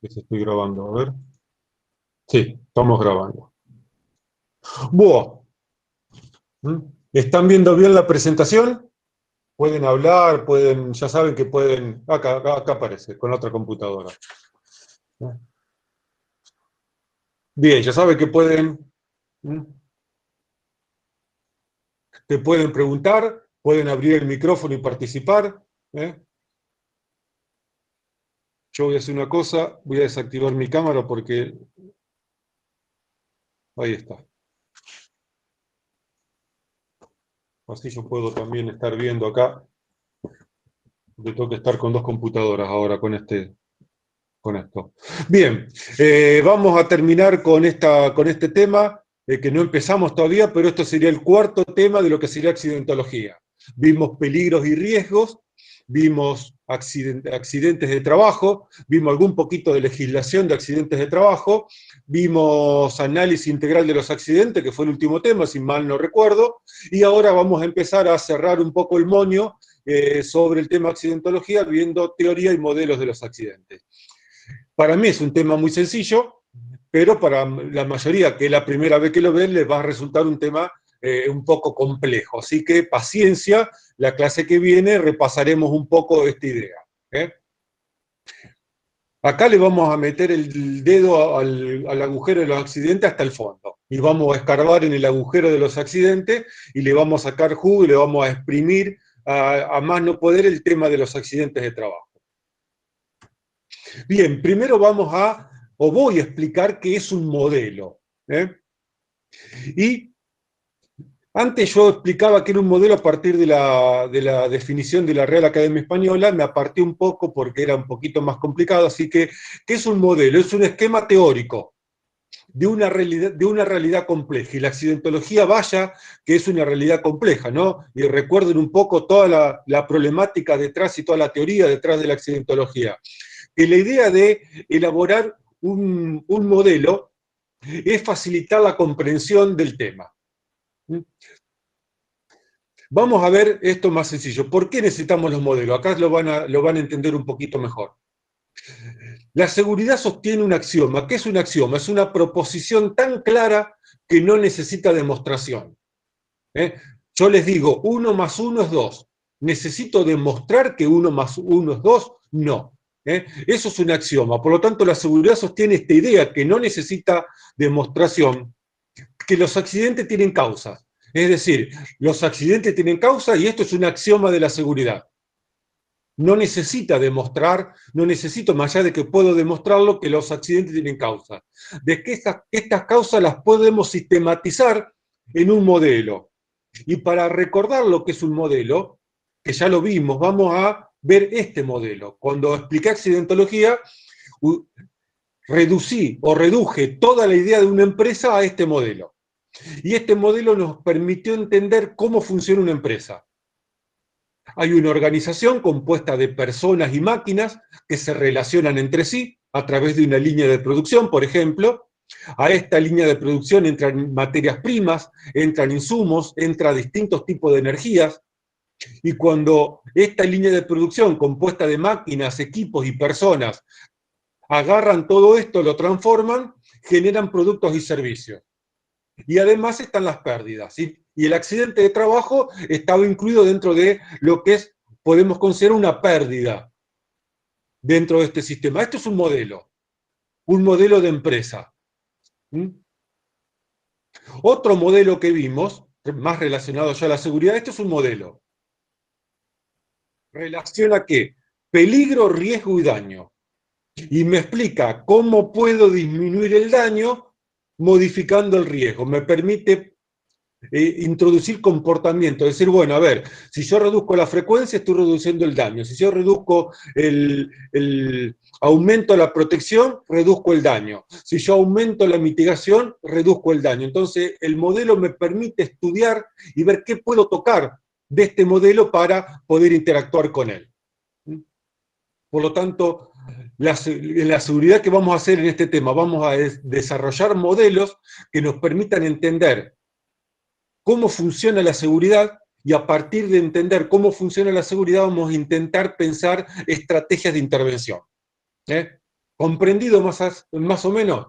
Que se estoy grabando, a ver. Sí, estamos grabando. Buah. ¿Mm? ¿Están viendo bien la presentación? Pueden hablar, pueden, ya saben que pueden. Acá aparece, con otra computadora. Bien, ya saben que pueden. ¿Mm? Te pueden preguntar, pueden abrir el micrófono y participar. ¿Eh? Yo voy a hacer una cosa, voy a desactivar mi cámara porque. Ahí está. Así yo puedo también estar viendo acá. Yo tengo que estar con dos computadoras ahora con esto. Bien, vamos a terminar con este tema, que no empezamos todavía, pero esto sería el cuarto tema de lo que sería accidentología. Vimos peligros y riesgos, vimos accidentes de trabajo, vimos algún poquito de legislación de accidentes de trabajo, vimos análisis integral de los accidentes, que fue el último tema, si mal no recuerdo, y ahora vamos a empezar a cerrar un poco el moño sobre el tema accidentología, viendo teoría y modelos de los accidentes. Para mí es un tema muy sencillo, pero para la mayoría que es la primera vez que lo ven les va a resultar un tema un poco complejo. Así que paciencia, la clase que viene repasaremos un poco esta idea. ¿Eh? Acá le vamos a meter el dedo al agujero de los accidentes hasta el fondo. Y vamos a escarbar en el agujero de los accidentes y le vamos a sacar jugo y le vamos a exprimir a más no poder el tema de los accidentes de trabajo. Bien, primero voy a explicar qué es un modelo. ¿Eh? Y antes yo explicaba que era un modelo a partir de la definición de la Real Academia Española, me aparté un poco porque era un poquito más complicado, así que, ¿qué es un modelo? Es un esquema teórico de una realidad compleja, y la accidentología vaya que es una realidad compleja, ¿no? Y recuerden un poco toda la problemática detrás y toda la teoría detrás de la accidentología. Que la idea de elaborar un modelo es facilitar la comprensión del tema. Vamos a ver esto más sencillo. ¿Por qué necesitamos los modelos? Acá lo van a entender un poquito mejor. La seguridad sostiene un axioma. ¿Qué es un axioma? Es una proposición tan clara que no necesita demostración. ¿Eh? Yo les digo, 1 más 1 es 2. ¿Necesito demostrar que 1 más 1 es 2? No. Eso es un axioma. Por lo tanto, la seguridad sostiene esta idea que no necesita demostración, que los accidentes tienen causas. Es decir, los accidentes tienen causa y esto es un axioma de la seguridad. No necesita demostrar, no necesito, más allá de que puedo demostrarlo, que los accidentes tienen causa. De que estas causas las podemos sistematizar en un modelo. Y para recordar lo que es un modelo, que ya lo vimos, vamos a ver este modelo. Cuando expliqué accidentología, reducí o reduje toda la idea de una empresa a este modelo. Y este modelo nos permitió entender cómo funciona una empresa. Hay una organización compuesta de personas y máquinas que se relacionan entre sí a través de una línea de producción, por ejemplo. A esta línea de producción entran materias primas, entran insumos, entran distintos tipos de energías, y cuando esta línea de producción compuesta de máquinas, equipos y personas agarran todo esto, lo transforman, generan productos y servicios. Y además están las pérdidas, ¿sí? Y el accidente de trabajo estaba incluido dentro de lo que podemos considerar una pérdida dentro de este sistema. Esto es un modelo de empresa. ¿Mm? Otro modelo que vimos, más relacionado ya a la seguridad, esto es un modelo. ¿Relaciona qué? Peligro, riesgo y daño. Y me explica cómo puedo disminuir el daño modificando el riesgo. Me permite introducir comportamiento, decir, bueno, a ver, si yo reduzco la frecuencia, estoy reduciendo el daño, si yo reduzco aumento la protección, reduzco el daño, si yo aumento la mitigación, reduzco el daño. Entonces, el modelo me permite estudiar y ver qué puedo tocar de este modelo para poder interactuar con él. Por lo tanto, la seguridad que vamos a hacer en este tema, vamos a desarrollar modelos que nos permitan entender cómo funciona la seguridad, y a partir de entender cómo funciona la seguridad vamos a intentar pensar estrategias de intervención. ¿Eh? ¿Comprendido más o menos?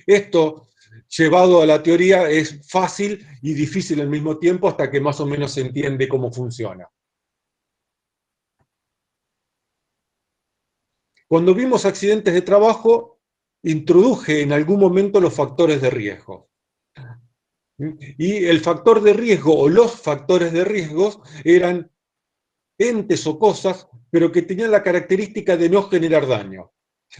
Esto, llevado a la teoría, es fácil y difícil al mismo tiempo hasta que más o menos se entiende cómo funciona. Cuando vimos accidentes de trabajo, introduje en algún momento los factores de riesgo. Y el factor de riesgo o los factores de riesgo eran entes o cosas, pero que tenían la característica de no generar daño.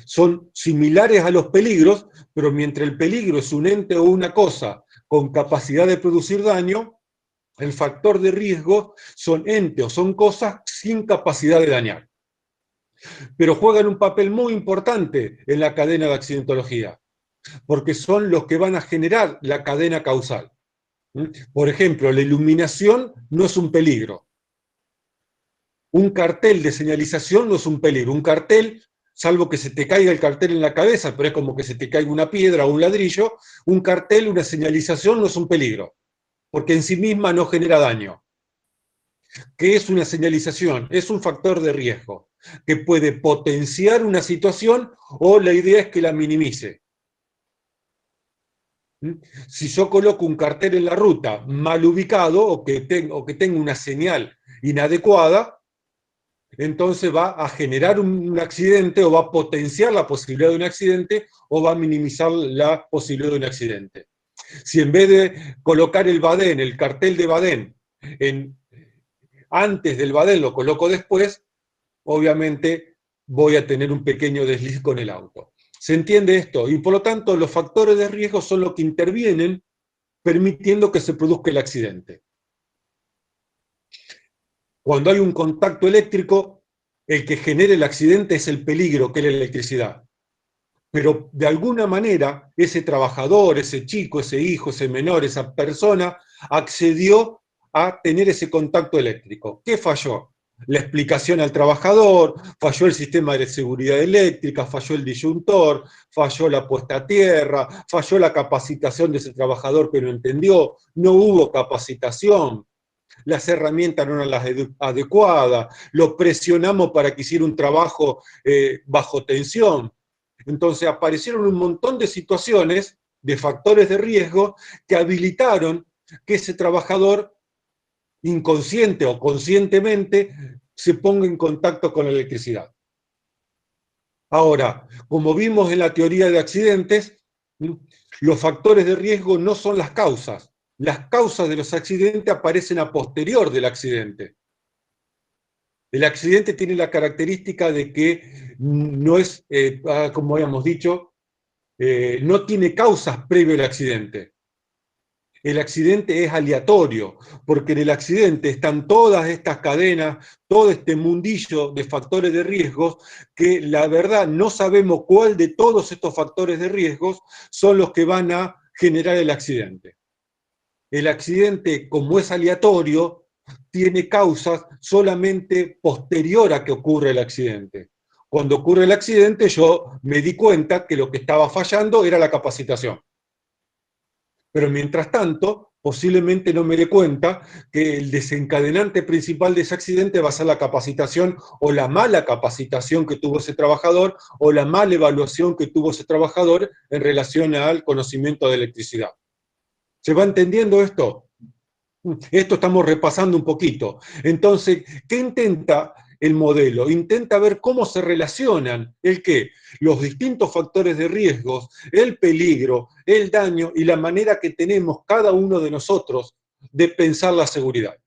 Son similares a los peligros, pero mientras el peligro es un ente o una cosa con capacidad de producir daño, el factor de riesgo son entes o son cosas sin capacidad de dañar. Pero juegan un papel muy importante en la cadena de accidentología, porque son los que van a generar la cadena causal. Por ejemplo, la iluminación no es un peligro. Un cartel de señalización no es un peligro. Un cartel, salvo que se te caiga el cartel en la cabeza, pero es como que se te caiga una piedra o un ladrillo, un cartel, una señalización no es un peligro, porque en sí misma no genera daño. ¿Qué es una señalización? Es un factor de riesgo, que puede potenciar una situación o la idea es que la minimice. Si yo coloco un cartel en la ruta mal ubicado o que tenga una señal inadecuada, entonces va a generar un accidente o va a potenciar la posibilidad de un accidente o va a minimizar la posibilidad de un accidente. Si en vez de colocar el cartel de Badén, antes del Badén lo coloco después, obviamente voy a tener un pequeño desliz con el auto. ¿Se entiende esto? Y por lo tanto los factores de riesgo son los que intervienen permitiendo que se produzca el accidente. Cuando hay un contacto eléctrico, el que genera el accidente es el peligro, que es la electricidad. Pero de alguna manera, ese trabajador, ese chico, ese hijo, ese menor, esa persona, accedió a tener ese contacto eléctrico. ¿Qué falló? La explicación al trabajador, falló el sistema de seguridad eléctrica, falló el disyuntor, falló la puesta a tierra, falló la capacitación de ese trabajador que no entendió, no hubo capacitación, las herramientas no eran las adecuadas, lo presionamos para que hiciera un trabajo bajo tensión. Entonces aparecieron un montón de situaciones, de factores de riesgo, que habilitaron que ese trabajador, inconsciente o conscientemente, se ponga en contacto con la electricidad. Ahora, como vimos en la teoría de accidentes, los factores de riesgo no son las causas. Las causas de los accidentes aparecen a posterior del accidente. El accidente tiene la característica de que no es, como habíamos dicho, no tiene causas previo al accidente. El accidente es aleatorio, porque en el accidente están todas estas cadenas, todo este mundillo de factores de riesgos, que la verdad no sabemos cuál de todos estos factores de riesgos son los que van a generar el accidente. El accidente, como es aleatorio, tiene causas solamente posterior a que ocurre el accidente. Cuando ocurre el accidente, yo me di cuenta que lo que estaba fallando era la capacitación. Pero mientras tanto, posiblemente no me dé cuenta que el desencadenante principal de ese accidente va a ser la capacitación o la mala capacitación que tuvo ese trabajador o la mala evaluación que tuvo ese trabajador en relación al conocimiento de electricidad. ¿Se va entendiendo esto? Esto estamos repasando un poquito. Entonces, ¿qué intenta el modelo? Intenta ver cómo se relacionan el qué, los distintos factores de riesgos, el peligro, el daño y la manera que tenemos cada uno de nosotros de pensar la seguridad.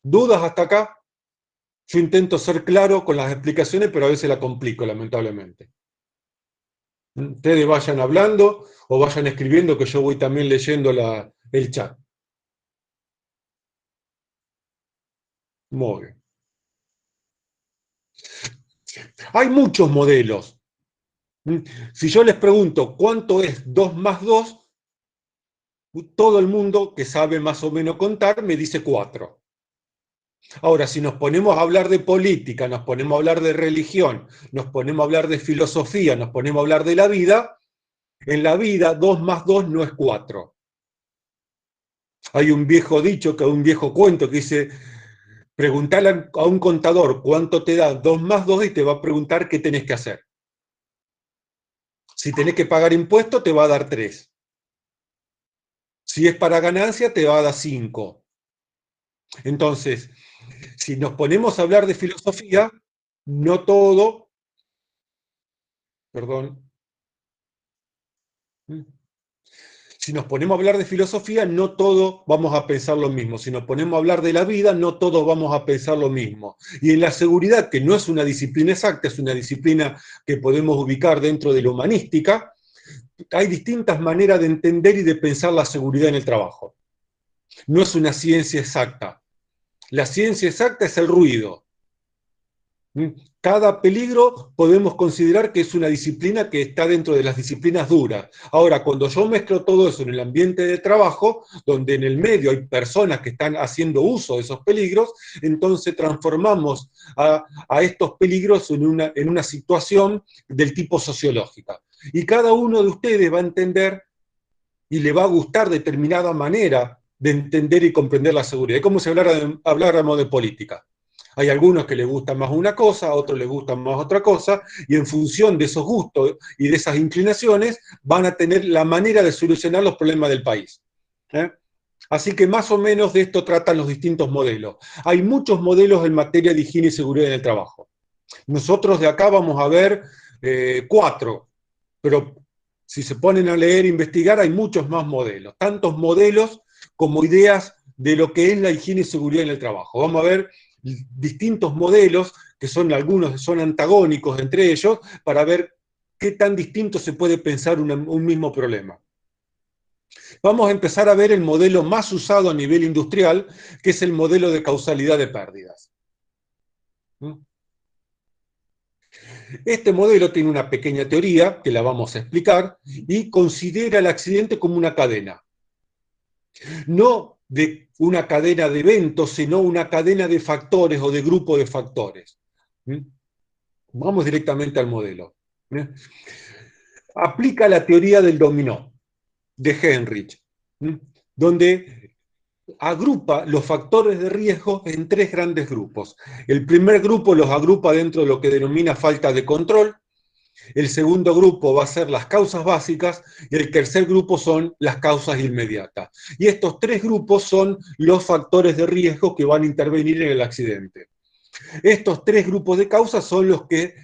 ¿Dudas hasta acá? Yo intento ser claro con las explicaciones, pero a veces la complico, lamentablemente. Ustedes vayan hablando o vayan escribiendo, que yo voy también leyendo el chat. Muy bien. Hay muchos modelos. Si yo les pregunto cuánto es 2 más 2, todo el mundo que sabe más o menos contar me dice 4. Ahora, si nos ponemos a hablar de política, nos ponemos a hablar de religión, nos ponemos a hablar de filosofía, nos ponemos a hablar de la vida, en la vida 2 más 2 no es 4. Hay un viejo dicho, un viejo cuento que dice, preguntarle a un contador cuánto te da 2 más 2 y te va a preguntar qué tenés que hacer. Si tenés que pagar impuestos, te va a dar 3. Si es para ganancia, te va a dar 5. Entonces, si nos ponemos a hablar de filosofía, no todo, perdón, si nos ponemos a hablar de filosofía, no todos vamos a pensar lo mismo. Si nos ponemos a hablar de la vida, no todos vamos a pensar lo mismo. Y en la seguridad, que no es una disciplina exacta, es una disciplina que podemos ubicar dentro de la humanística, hay distintas maneras de entender y de pensar la seguridad en el trabajo. No es una ciencia exacta. La ciencia exacta es el ruido. Cada peligro podemos considerar que es una disciplina que está dentro de las disciplinas duras. Ahora, cuando yo mezclo todo eso en el ambiente de trabajo, donde en el medio hay personas que están haciendo uso de esos peligros, entonces transformamos a estos peligros en una situación del tipo sociológica. Y cada uno de ustedes va a entender y le va a gustar determinada manera de entender y comprender la seguridad. Es como si habláramos de política. Hay algunos que les gusta más una cosa, a otros les gusta más otra cosa, y en función de esos gustos y de esas inclinaciones van a tener la manera de solucionar los problemas del país. ¿Eh? Así que más o menos de esto tratan los distintos modelos. Hay muchos modelos en materia de higiene y seguridad en el trabajo. Nosotros de acá vamos a ver 4, pero si se ponen a leer e investigar hay muchos más modelos, tantos modelos como ideas de lo que es la higiene y seguridad en el trabajo. Vamos a ver distintos modelos, que son algunos son antagónicos entre ellos, para ver qué tan distinto se puede pensar un mismo problema. Vamos a empezar a ver el modelo más usado a nivel industrial, que es el modelo de causalidad de pérdidas. Este modelo tiene una pequeña teoría, que la vamos a explicar, y considera el accidente como una cadena. No de una cadena de eventos, sino una cadena de factores o de grupo de factores. Vamos directamente al modelo. Aplica la teoría del dominó de Heinrich, donde agrupa los factores de riesgo en 3 grandes grupos. El primer grupo los agrupa dentro de lo que denomina falta de control. El segundo grupo va a ser las causas básicas y el tercer grupo son las causas inmediatas. Y estos 3 grupos son los factores de riesgo que van a intervenir en el accidente. Estos 3 grupos de causas son los que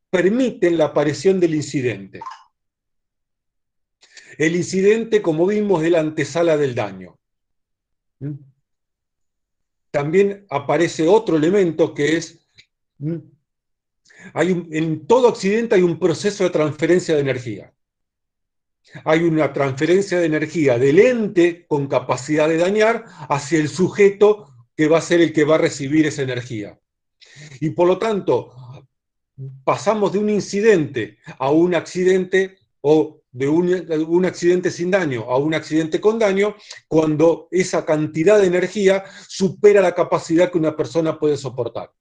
permiten la aparición del incidente. El incidente, como vimos, es la antesala del daño. También aparece otro elemento que es, en todo accidente hay un proceso de transferencia de energía. Hay una transferencia de energía del ente con capacidad de dañar hacia el sujeto que va a ser el que va a recibir esa energía. Y por lo tanto, pasamos de un incidente a un accidente o de un accidente sin daño a un accidente con daño cuando esa cantidad de energía supera la capacidad que una persona puede soportar.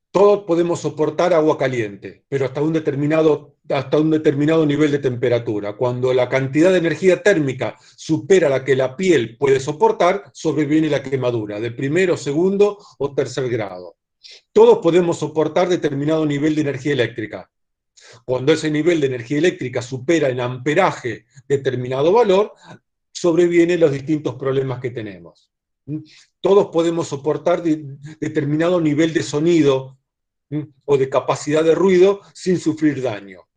Todos podemos soportar agua caliente, pero hasta un determinado nivel de temperatura. Cuando la cantidad de energía térmica supera la que la piel puede soportar, sobreviene la quemadura, de primero, segundo o tercer grado. Todos podemos soportar determinado nivel de energía eléctrica. Cuando ese nivel de energía eléctrica supera en amperaje determinado valor, sobrevienen los distintos problemas que tenemos. Todos podemos soportar determinado nivel de sonido o de capacidad de ruido sin sufrir daño.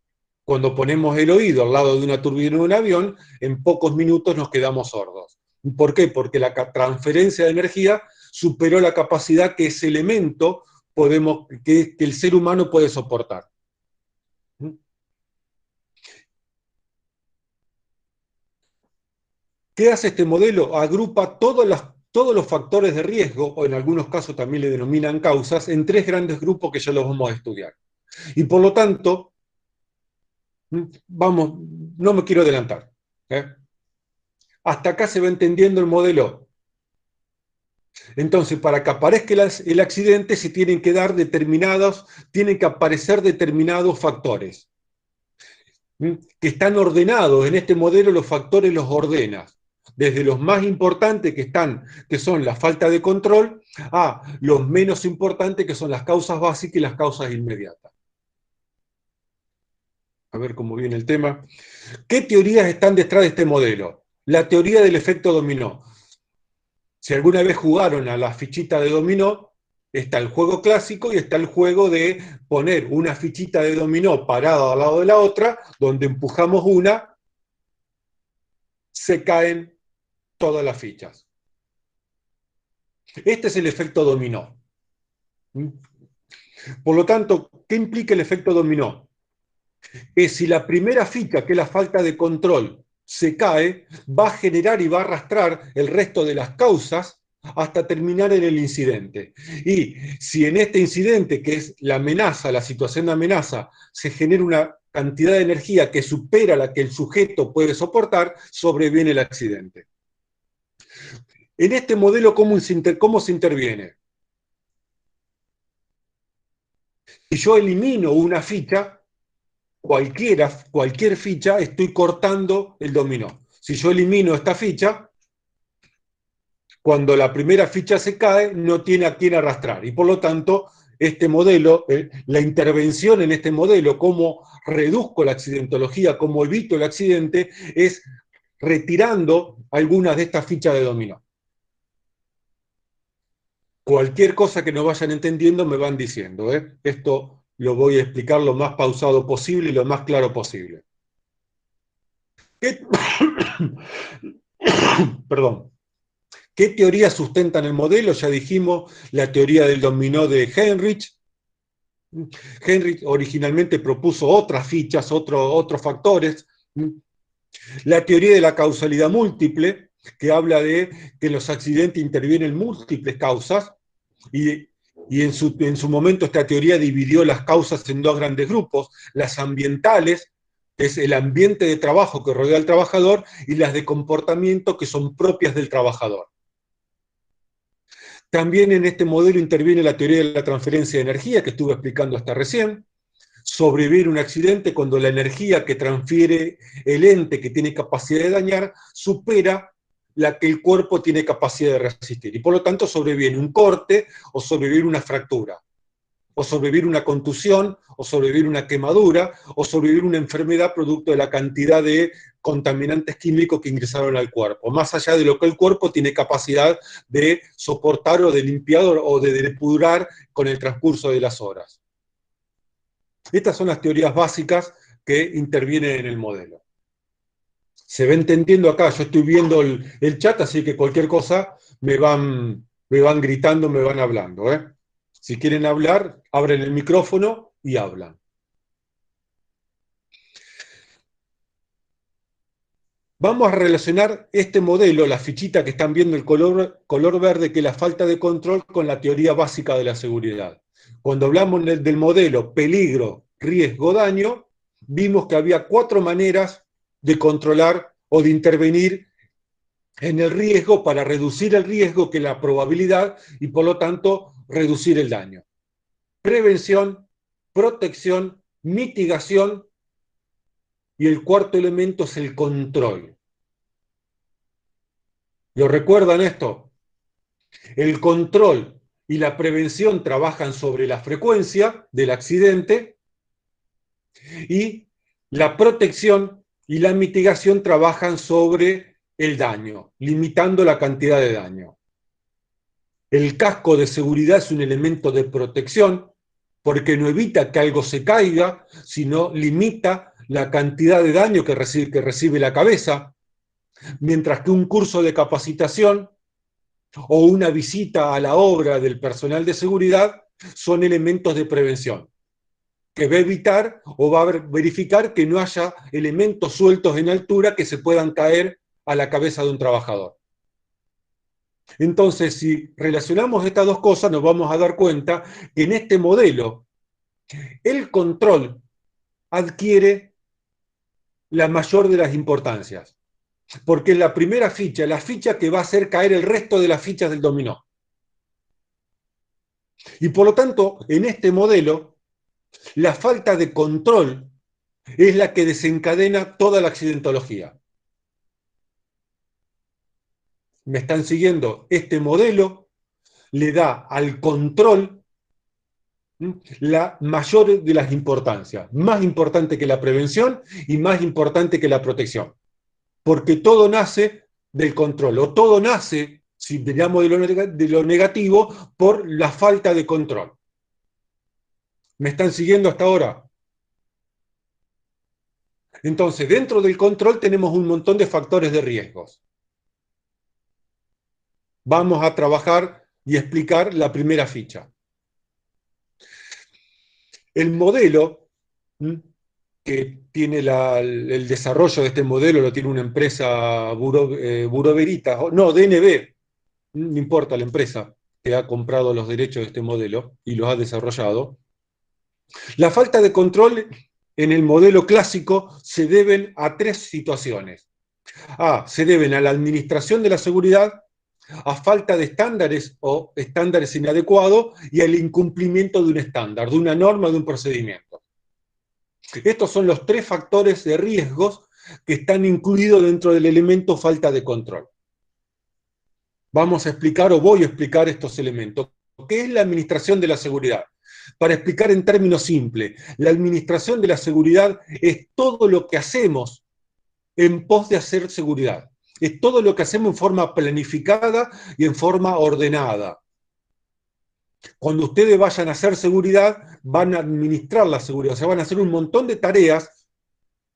Cuando ponemos el oído al lado de una turbina de un avión, en pocos minutos nos quedamos sordos. ¿Por qué? Porque la transferencia de energía superó la capacidad que ese elemento que el ser humano puede soportar. ¿Qué hace este modelo? Agrupa todos los factores de riesgo, o en algunos casos también le denominan causas, en 3 grandes grupos que ya los vamos a estudiar. Y por lo tanto, vamos, no me quiero adelantar. Hasta acá se va entendiendo el modelo. Entonces, para que aparezca el accidente se tienen que tienen que aparecer determinados factores. Que están ordenados. En este modelo los factores los ordenas. Desde los más importantes que son la falta de control, a los menos importantes que son las causas básicas y las causas inmediatas. a ver cómo viene el tema. ¿Qué teorías están detrás de este modelo? La teoría del efecto dominó. Si alguna vez jugaron a la fichita de dominó, está el juego clásico y está el juego de poner una fichita de dominó parada al lado de la otra, donde empujamos una, se caen todas las fichas. Este es el efecto dominó. Por lo tanto, ¿qué implica el efecto dominó? Que si la primera ficha, que es la falta de control, se cae, va a generar y va a arrastrar el resto de las causas hasta terminar en el incidente. Y si en este incidente, que es la amenaza, la situación de amenaza, se genera una cantidad de energía que supera la que el sujeto puede soportar, sobreviene el accidente. En este modelo, ¿cómo se interviene? Si yo elimino una ficha, cualquier ficha, estoy cortando el dominó. Si yo elimino esta ficha, cuando la primera ficha se cae, no tiene a quién arrastrar. Y por lo tanto, este modelo, la intervención en este modelo, cómo reduzco la accidentología, cómo evito el accidente, es retirando algunas de estas fichas de dominó. Cualquier cosa que no vayan entendiendo me van diciendo. Esto lo voy a explicar lo más pausado posible y lo más claro posible. ¿Qué? Perdón. ¿Qué teorías sustentan el modelo? Ya dijimos la teoría del dominó de Heinrich. Heinrich originalmente propuso otras fichas, otros factores. La teoría de la causalidad múltiple, que habla de que en los accidentes intervienen múltiples causas, y en su momento esta teoría dividió las causas en dos grandes grupos, las ambientales, que es el ambiente de trabajo que rodea al trabajador, y las de comportamiento, que son propias del trabajador. También en este modelo interviene la teoría de la transferencia de energía, que estuve explicando hasta recién. Sobrevivir un accidente cuando la energía que transfiere el ente que tiene capacidad de dañar supera la que el cuerpo tiene capacidad de resistir. Y por lo tanto sobrevive un corte o sobrevivir una fractura, o sobrevivir una contusión, o sobrevivir una quemadura, o sobrevivir una enfermedad producto de la cantidad de contaminantes químicos que ingresaron al cuerpo, más allá de lo que el cuerpo tiene capacidad de soportar o de limpiar o de depurar con el transcurso de las horas. Estas son las teorías básicas que intervienen en el modelo. Se va entendiendo acá, yo estoy viendo el chat, así que cualquier cosa me van gritando, me van hablando. Si quieren hablar, abren el micrófono y hablan. Vamos a relacionar este modelo, la fichita que están viendo el color verde, que es la falta de control, con la teoría básica de la seguridad. Cuando hablamos del modelo peligro, riesgo, daño, vimos que había 4 maneras de controlar o de intervenir en el riesgo para reducir el riesgo, que es la probabilidad, y por lo tanto reducir el daño. Prevención, protección, mitigación, y el cuarto elemento es el control. ¿Lo recuerdan esto? El control y la prevención trabajan sobre la frecuencia del accidente, y la protección y la mitigación trabajan sobre el daño, limitando la cantidad de daño. El casco de seguridad es un elemento de protección porque no evita que algo se caiga, sino limita la cantidad de daño que recibe la cabeza, mientras que un curso de capacitación o una visita a la obra del personal de seguridad son elementos de prevención, que va a evitar o va a verificar que no haya elementos sueltos en altura que se puedan caer a la cabeza de un trabajador. Entonces, si relacionamos estas dos cosas, nos vamos a dar cuenta que en este modelo el control adquiere la mayor de las importancias, porque es la primera ficha, la ficha que va a hacer caer el resto de las fichas del dominó. Y por lo tanto, en este modelo, la falta de control es la que desencadena toda la accidentología. ¿Me están siguiendo? Este modelo le da al control la mayor de las importancias, más importante que la prevención y más importante que la protección. Porque todo nace del control, o todo nace, si miramos de lo negativo, por la falta de control. ¿Me están siguiendo hasta ahora? Entonces, dentro del control tenemos un montón de factores de riesgos. Vamos a trabajar y explicar la primera ficha. El modelo, que tiene el desarrollo de este modelo, lo tiene una empresa Bureau Veritas, no, DNB, no importa la empresa que ha comprado los derechos de este modelo y los ha desarrollado. La falta de control en el modelo clásico se deben a tres situaciones. Se deben a la administración de la seguridad, a falta de estándares o estándares inadecuados y al incumplimiento de un estándar, de una norma, de un procedimiento. Estos son los tres factores de riesgos que están incluidos dentro del elemento falta de control. Vamos a explicar, o voy a explicar estos elementos. ¿Qué es la administración de la seguridad? Para explicar en términos simples, la administración de la seguridad es todo lo que hacemos en pos de hacer seguridad. Es todo lo que hacemos en forma planificada y en forma ordenada. Cuando ustedes vayan a hacer seguridad, van a administrar la seguridad, o sea, van a hacer un montón de tareas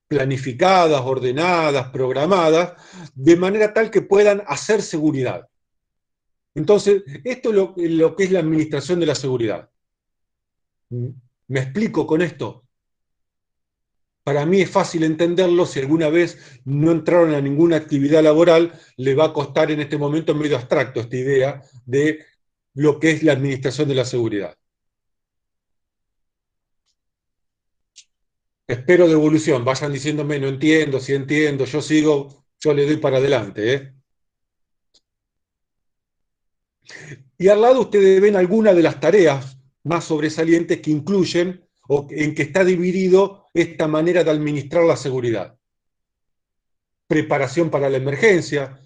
planificadas, ordenadas, programadas, de manera tal que puedan hacer seguridad. Entonces, esto es lo que es la administración de la seguridad. ¿Me explico con esto? Para mí es fácil entenderlo. Si alguna vez no entraron a ninguna actividad laboral, le va a costar en este momento medio abstracto esta idea de lo que es la administración de la seguridad. Espero devolución, vayan diciéndome, no entiendo, si entiendo, yo sigo, yo le doy para adelante. Y al lado ustedes ven algunas de las tareas más sobresalientes que incluyen o en que está dividido esta manera de administrar la seguridad. Preparación para la emergencia,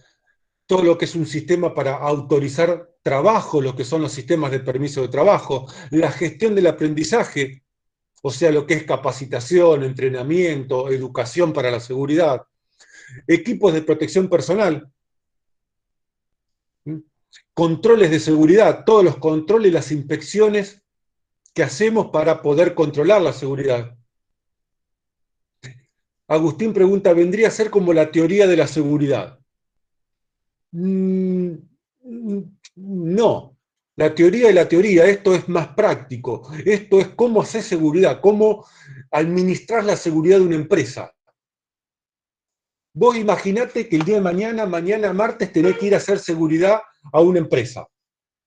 todo lo que es un sistema para autorizar trabajo, lo que son los sistemas de permiso de trabajo, la gestión del aprendizaje, o sea, lo que es capacitación, entrenamiento, educación para la seguridad, equipos de protección personal, controles de seguridad, todos los controles y las inspecciones que hacemos para poder controlar la seguridad. Agustín pregunta, ¿vendría a ser como la teoría de la seguridad? No, la teoría de la teoría, esto es más práctico, esto es cómo hacer seguridad, cómo administrar la seguridad de una empresa. Vos imaginate que el día de mañana, mañana martes, tenés que ir a hacer seguridad a una empresa,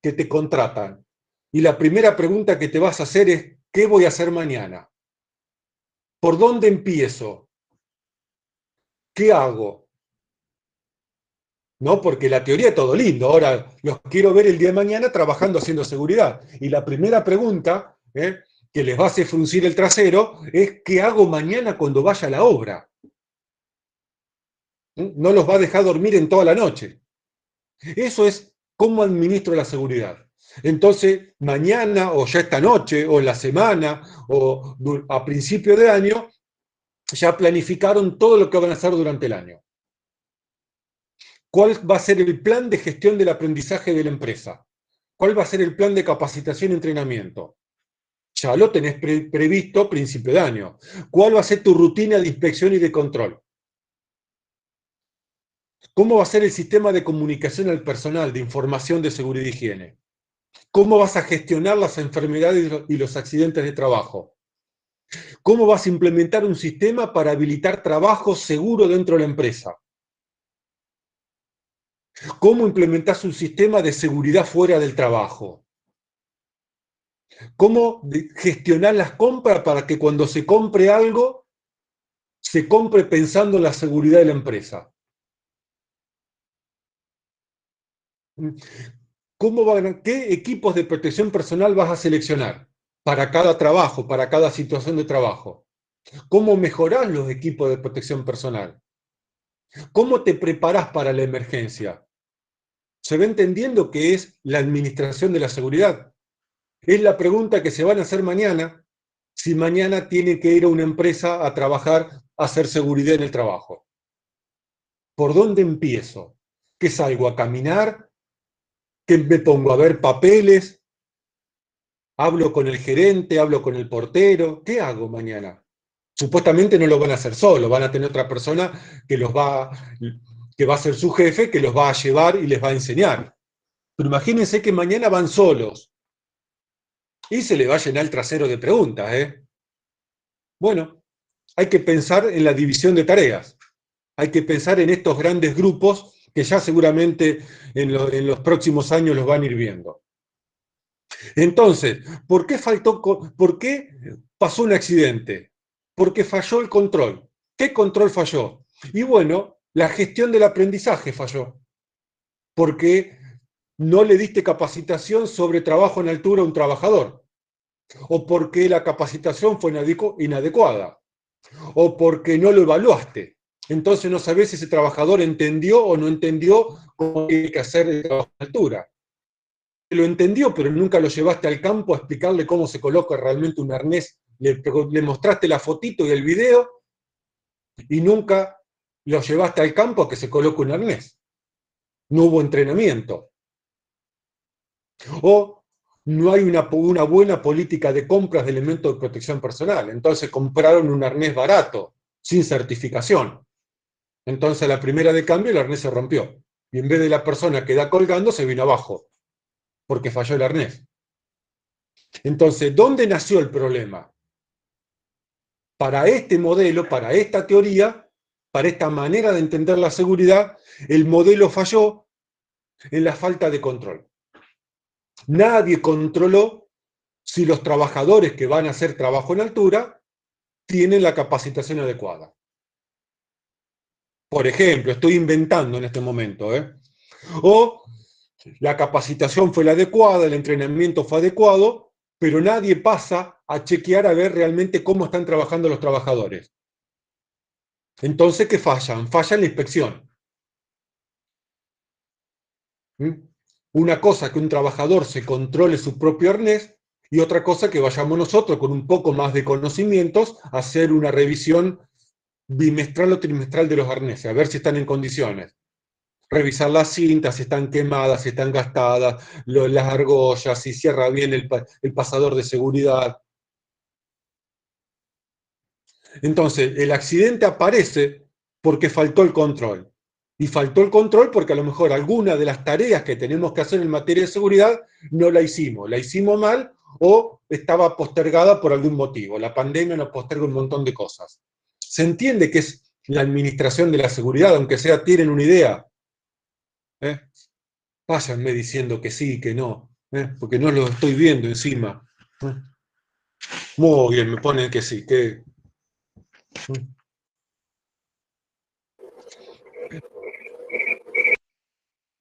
que te contratan. Y la primera pregunta que te vas a hacer es, ¿qué voy a hacer mañana? ¿Por dónde empiezo? ¿Qué hago? ¿No? Porque la teoría es todo lindo. Ahora los quiero ver el día de mañana trabajando haciendo seguridad. Y la primera pregunta, que les va a hacer fruncir el trasero, es ¿qué hago mañana cuando vaya a la obra? No los va a dejar dormir en toda la noche. Eso es cómo administro la seguridad. Entonces, mañana o ya esta noche o en la semana o a principio de año, ya planificaron todo lo que van a hacer durante el año. ¿Cuál va a ser el plan de gestión del aprendizaje de la empresa? ¿Cuál va a ser el plan de capacitación y entrenamiento? Ya lo tenés previsto a principio de año. ¿Cuál va a ser tu rutina de inspección y de control? ¿Cómo va a ser el sistema de comunicación al personal, de información de seguridad y higiene? ¿Cómo vas a gestionar las enfermedades y los accidentes de trabajo? ¿Cómo vas a implementar un sistema para habilitar trabajo seguro dentro de la empresa? ¿Cómo implementás un sistema de seguridad fuera del trabajo? ¿Cómo gestionar las compras para que cuando se compre algo, se compre pensando en la seguridad de la empresa? ¿Qué equipos de protección personal vas a seleccionar para cada trabajo, para cada situación de trabajo? ¿Cómo mejorás los equipos de protección personal? ¿Cómo te preparás para la emergencia? ¿Se va entendiendo qué es la administración de la seguridad? Es la pregunta que se van a hacer mañana, si mañana tienen que ir a una empresa a trabajar, a hacer seguridad en el trabajo. ¿Por dónde empiezo? ¿Qué salgo a caminar? ¿Qué me pongo a ver papeles? ¿Hablo con el gerente? ¿Hablo con el portero? ¿Qué hago mañana? Supuestamente no lo van a hacer solo, van a tener otra persona que va a ser su jefe, que los va a llevar y les va a enseñar. Pero imagínense que mañana van solos y se le va a llenar el trasero de preguntas, ¿eh? Bueno, hay que pensar en la división de tareas. Hay que pensar en estos grandes grupos que ya seguramente en los próximos años los van a ir viendo. Entonces, ¿por qué pasó un accidente? Porque falló el control. ¿Qué control falló? Y bueno, la gestión del aprendizaje falló, porque no le diste capacitación sobre trabajo en altura a un trabajador, o porque la capacitación fue inadecuada, o porque no lo evaluaste. Entonces no sabés si ese trabajador entendió o no entendió cómo tiene que hacer el trabajo en altura. Lo entendió, pero nunca lo llevaste al campo a explicarle cómo se coloca realmente un arnés. Le mostraste la fotito y el video y nunca lo llevaste al campo a que se coloque un arnés. No hubo entrenamiento. O no hay una buena política de compras de elementos de protección personal. Entonces compraron un arnés barato, sin certificación. Entonces a la primera de cambio el arnés se rompió. Y en vez de la persona que da colgando, se vino abajo, porque falló el arnés. Entonces, ¿dónde nació el problema? Para este modelo, para esta teoría, para esta manera de entender la seguridad, el modelo falló en la falta de control. Nadie controló si los trabajadores que van a hacer trabajo en altura tienen la capacitación adecuada. Por ejemplo, estoy inventando en este momento, o la capacitación fue la adecuada, el entrenamiento fue adecuado, pero nadie pasa a chequear a ver realmente cómo están trabajando los trabajadores. Entonces, ¿qué fallan? Falla la inspección. ¿Mm? Una cosa que un trabajador se controle su propio arnés y otra cosa que vayamos nosotros con un poco más de conocimientos a hacer una revisión bimestral o trimestral de los arneses, a ver si están en condiciones. Revisar las cintas, si están quemadas, si están gastadas, las argollas, si cierra bien el pasador de seguridad. Entonces, el accidente aparece porque faltó el control. Y faltó el control porque a lo mejor alguna de las tareas que tenemos que hacer en materia de seguridad no la hicimos mal o estaba postergada por algún motivo. La pandemia nos posterga un montón de cosas. Se entiende que es la administración de la seguridad, aunque sea tienen una idea. ¿Eh? Váyanme diciendo que sí, que no, porque no lo estoy viendo encima. ¿Eh? Muy bien, me ponen que sí, que...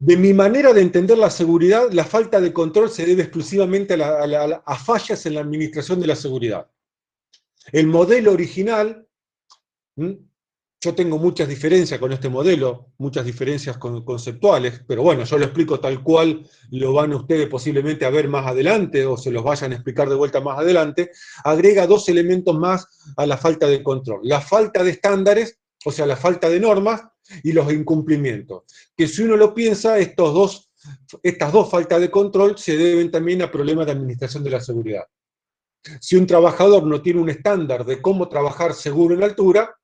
De mi manera de entender la seguridad, la falta de control se debe exclusivamente a fallas en la administración de la seguridad. El modelo original, yo tengo muchas diferencias con este modelo, muchas diferencias conceptuales, pero bueno, yo lo explico tal cual lo van ustedes posiblemente a ver más adelante o se los vayan a explicar de vuelta más adelante, agrega dos elementos más a la falta de control. La falta de estándares, o sea, la falta de normas y los incumplimientos. Que si uno lo piensa, estas dos faltas de control se deben también a problemas de administración de la seguridad. Si un trabajador no tiene un estándar de cómo trabajar seguro en altura,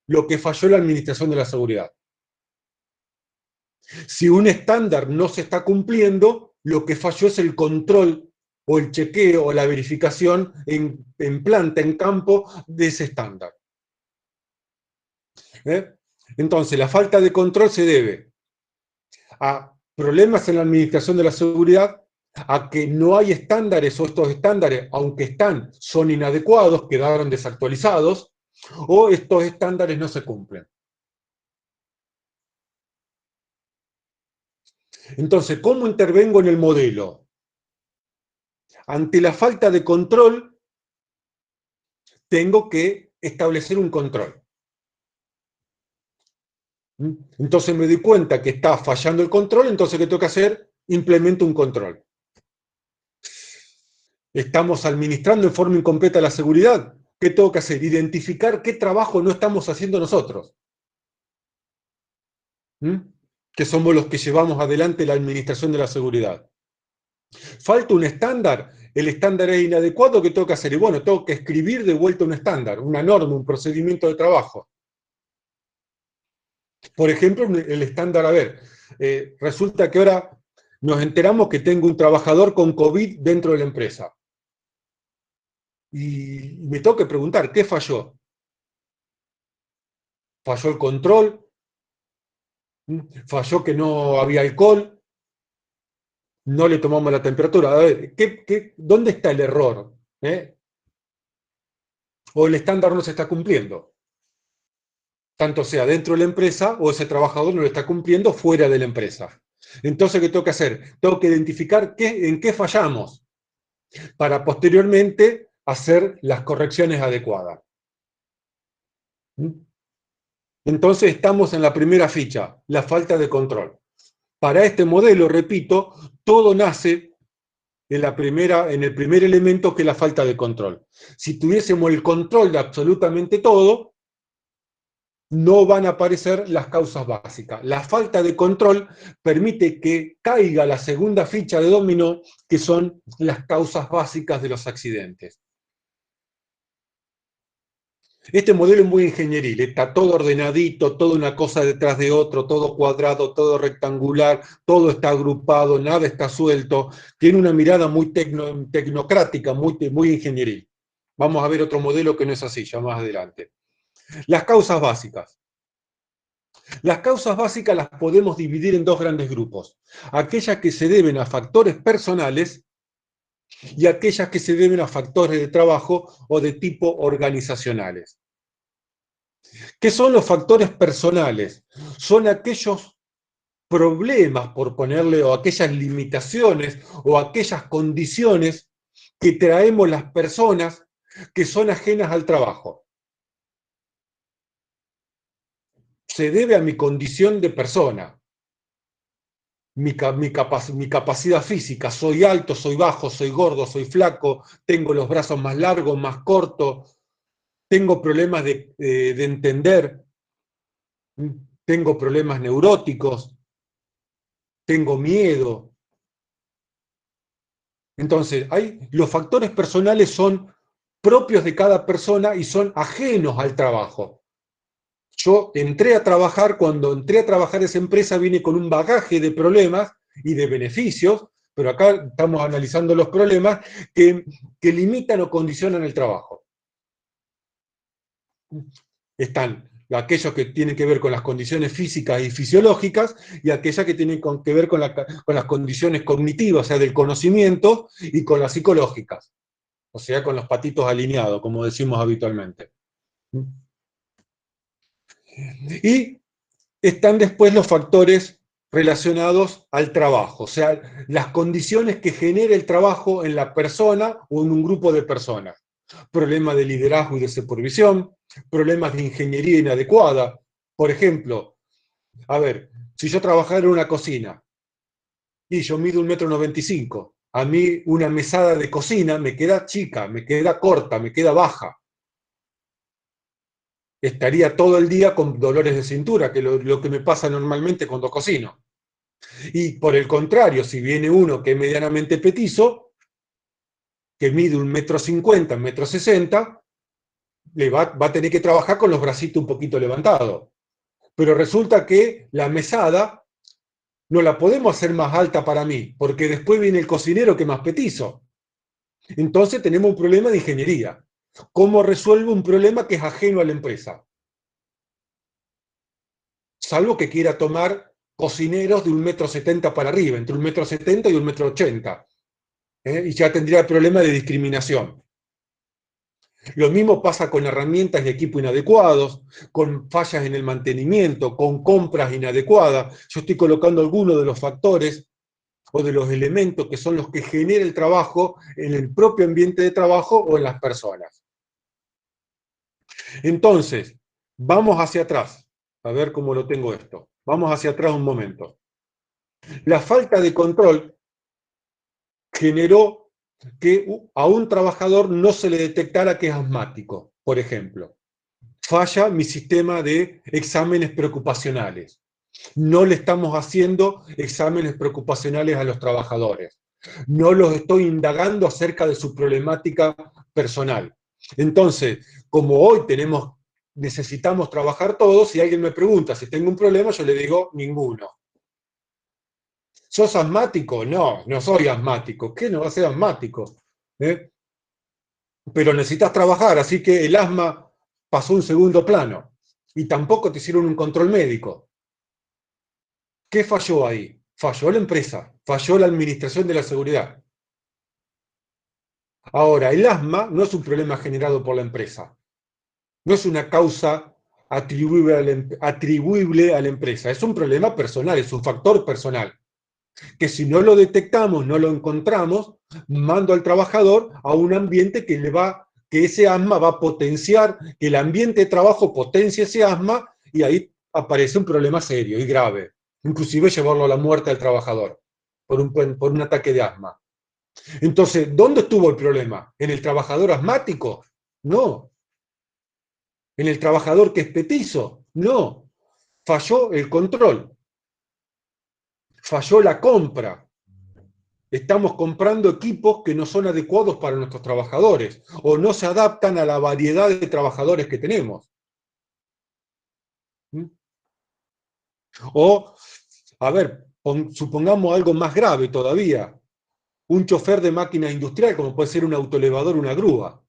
lo que falló es la administración de la seguridad. Si un estándar no se está cumpliendo, lo que falló es el control o el chequeo o la verificación en planta, en campo, de ese estándar. Entonces, la falta de control se debe a problemas en la administración de la seguridad, a que no hay estándares o estos estándares, aunque están, son inadecuados, quedaron desactualizados, o estos estándares no se cumplen. Entonces, ¿cómo intervengo en el modelo? Ante la falta de control, tengo que establecer un control. Entonces me doy cuenta que está fallando el control, entonces ¿qué tengo que hacer? Implemento un control. ¿Estamos administrando en forma incompleta la seguridad? ¿Qué tengo que hacer? Identificar qué trabajo no estamos haciendo nosotros. ¿Mm? Que somos los que llevamos adelante la administración de la seguridad. ¿Falta un estándar? El estándar es inadecuado, ¿qué tengo que hacer? Y bueno, tengo que escribir de vuelta un estándar, una norma, un procedimiento de trabajo. Por ejemplo, el estándar, a ver, resulta que ahora nos enteramos que tengo un trabajador con COVID dentro de la empresa. Y me tengo que preguntar, ¿qué falló? ¿Falló el control? ¿Falló que no había alcohol? ¿No le tomamos la temperatura? A ver, ¿dónde está el error? ¿O el estándar no se está cumpliendo? Tanto sea dentro de la empresa o ese trabajador no lo está cumpliendo fuera de la empresa. Entonces, ¿qué tengo que hacer? Tengo que identificar en qué fallamos para posteriormente hacer las correcciones adecuadas. Entonces estamos en la primera ficha, la falta de control. Para este modelo, repito, todo nace en el primer elemento, que es la falta de control. Si tuviésemos el control de absolutamente todo, no van a aparecer las causas básicas. La falta de control permite que caiga la segunda ficha de dominó, que son las causas básicas de los accidentes. Este modelo es muy ingenieril, está todo ordenadito, toda una cosa detrás de otro, todo cuadrado, todo rectangular, todo está agrupado, nada está suelto. Tiene una mirada muy tecnocrática, muy ingenieril. Vamos a ver otro modelo que no es así, ya más adelante. Las causas básicas. Las causas básicas las podemos dividir en dos grandes grupos. Aquellas que se deben a factores personales y aquellas que se deben a factores de trabajo o de tipo organizacionales. ¿Qué son los factores personales? Son aquellos problemas, por ponerle, o aquellas limitaciones o aquellas condiciones que traemos las personas que son ajenas al trabajo. Se debe a mi condición de persona, mi capacidad física. Soy alto, soy bajo, soy gordo, soy flaco, tengo los brazos más largos, más cortos, tengo problemas de entender, tengo problemas neuróticos, tengo miedo. Entonces, los factores personales son propios de cada persona y son ajenos al trabajo. Yo entré a trabajar, cuando entré a trabajar esa empresa vine con un bagaje de problemas y de beneficios, pero acá estamos analizando los problemas que limitan o condicionan el trabajo. Están aquellos que tienen que ver con las condiciones físicas y fisiológicas y aquellas que tienen que ver con las condiciones cognitivas, o sea, del conocimiento, y con las psicológicas, o sea, con los patitos alineados, como decimos habitualmente. Y están después los factores relacionados al trabajo, o sea, las condiciones que genera el trabajo en la persona o en un grupo de personas. Problemas de liderazgo y de supervisión, problemas de ingeniería inadecuada. Por ejemplo, a ver, si yo trabajara en una cocina y yo mido 1,95 m, a mí una mesada de cocina me queda chica, me queda corta, me queda baja. Estaría todo el día con dolores de cintura, que es lo que me pasa normalmente cuando cocino. Y por el contrario, si viene uno que es medianamente petizo, que mide 1,50 m, 1,60 m, va a tener que trabajar con los bracitos un poquito levantados. Pero resulta que la mesada no la podemos hacer más alta para mí, porque después viene el cocinero que es más petizo. Entonces tenemos un problema de ingeniería. ¿Cómo resuelvo un problema que es ajeno a la empresa? Salvo que quiera tomar cocineros de 1,70 m para arriba, entre 1,70 m y 1,80 m. Y ya tendría el problema de discriminación. Lo mismo pasa con herramientas y equipo inadecuados, con fallas en el mantenimiento, con compras inadecuadas. Yo estoy colocando algunos de los factores o de los elementos que son los que generan el trabajo en el propio ambiente de trabajo o en las personas. Entonces, vamos hacia atrás, a ver cómo lo tengo esto. Vamos hacia atrás un momento. La falta de control generó que a un trabajador no se le detectara que es asmático, por ejemplo. Falla mi sistema de exámenes preocupacionales. No le estamos haciendo exámenes preocupacionales a los trabajadores. No los estoy indagando acerca de su problemática personal. Entonces, como hoy necesitamos trabajar todos, si alguien me pregunta si tengo un problema, yo le digo ninguno. ¿Sos asmático? No, no soy asmático. ¿Qué no va a ser asmático? ¿Eh? Pero necesitas trabajar, así que el asma pasó a un segundo plano. Y tampoco te hicieron un control médico. ¿Qué falló ahí? Falló la empresa, falló la administración de la seguridad. Ahora, el asma no es un problema generado por la empresa, no es una causa atribuible a la empresa, es un problema personal, es un factor personal, que si no lo detectamos, no lo encontramos, mando al trabajador a un ambiente que ese asma va a potenciar, que el ambiente de trabajo potencie ese asma y ahí aparece un problema serio y grave, inclusive llevarlo a la muerte al trabajador por un ataque de asma. Entonces, ¿dónde estuvo el problema? ¿En el trabajador asmático? No. ¿En el trabajador que es petizo? No. Falló el control, falló la compra. Estamos comprando equipos que no son adecuados para nuestros trabajadores o no se adaptan a la variedad de trabajadores que tenemos. ¿Mm? O, a ver, supongamos algo más grave todavía, un chofer de máquina industrial, como puede ser un autoelevador o una grúa.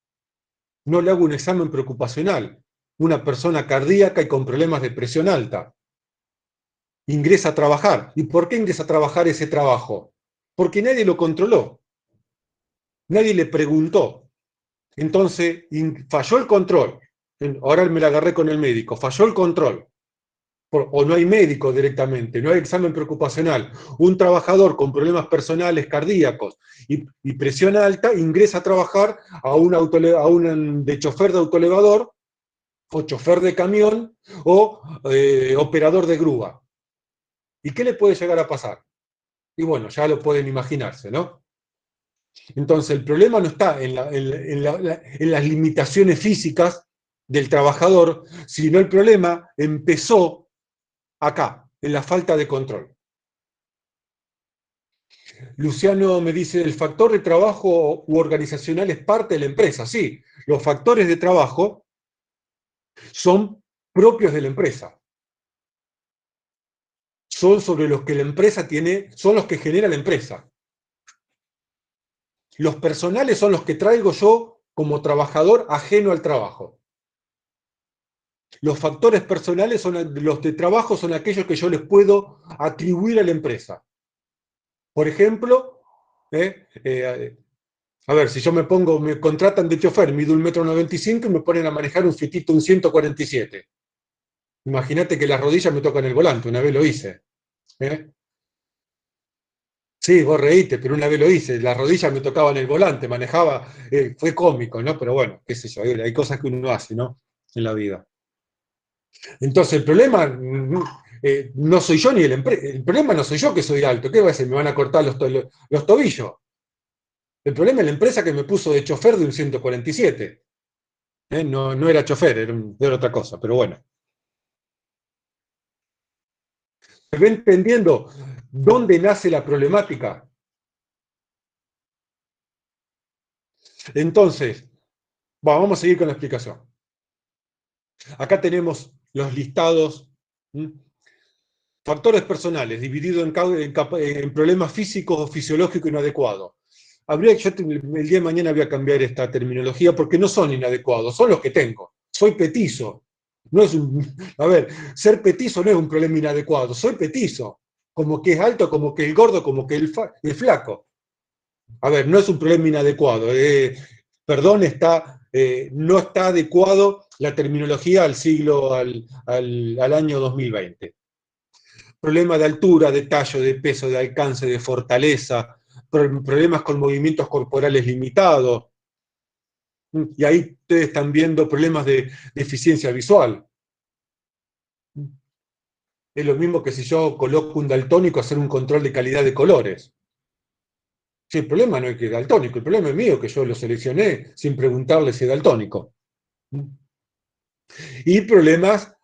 No le hago un examen preocupacional. Una persona cardíaca y con problemas de presión alta. Ingresa a trabajar. ¿Y por qué ingresa a trabajar ese trabajo? Porque nadie lo controló. Nadie le preguntó. Entonces, falló el control. Ahora me la agarré con el médico. Falló el control. O no hay médico directamente, no hay examen preocupacional. Un trabajador con problemas personales cardíacos y presión alta ingresa a trabajar de chofer de autoelevador o chofer de camión o operador de grúa. ¿Y qué le puede llegar a pasar? Y bueno, ya lo pueden imaginarse, ¿no? Entonces, el problema no está en las limitaciones físicas del trabajador, sino el problema empezó acá, en la falta de control. Luciano me dice, el factor de trabajo u organizacional es parte de la empresa. Sí, los factores de trabajo son propios de la empresa. Son sobre los que la empresa tiene, son los que genera la empresa. Los personales son los que traigo yo como trabajador ajeno al trabajo. Los factores personales los de trabajo son aquellos que yo les puedo atribuir a la empresa. Por ejemplo, a ver, si yo me contratan de chofer, mido 1,95 m y me ponen a manejar un Fiatito, un 147. Imagínate que las rodillas me tocan el volante, una vez lo hice. ¿Eh? Sí, vos reíste, pero una vez lo hice, las rodillas me tocaban el volante, manejaba, fue cómico, ¿no? Pero bueno, qué sé yo, hay cosas que uno hace, ¿no? En la vida. Entonces, el problema no soy yo ni el problema no soy yo que soy alto, ¿qué va a hacer? Me van a cortar los tobillos. El problema es la empresa que me puso de chofer de un 147. No, no era chofer, era otra cosa, pero bueno. ¿Se ve entendiendo dónde nace la problemática? Entonces, vamos a seguir con la explicación. Acá tenemos los listados, ¿m? Factores personales, dividido en problemas físicos o fisiológicos inadecuados. El día de mañana voy a cambiar esta terminología porque no son inadecuados, son los que tengo. Soy petizo. No es a ver, ser petizo no es un problema inadecuado, soy petizo. Como que es alto, como que es gordo, como que es flaco. A ver, no es un problema inadecuado. Perdón, no está adecuado la terminología al año 2020. Problemas de altura, de tallo, de peso, de alcance, de fortaleza, problemas con movimientos corporales limitados. Y ahí ustedes están viendo problemas de deficiencia visual. Es lo mismo que si yo coloco un daltónico a hacer un control de calidad de colores. Sí, el problema no es que es daltónico, el problema es mío, que yo lo seleccioné sin preguntarle si es daltónico. Y problemas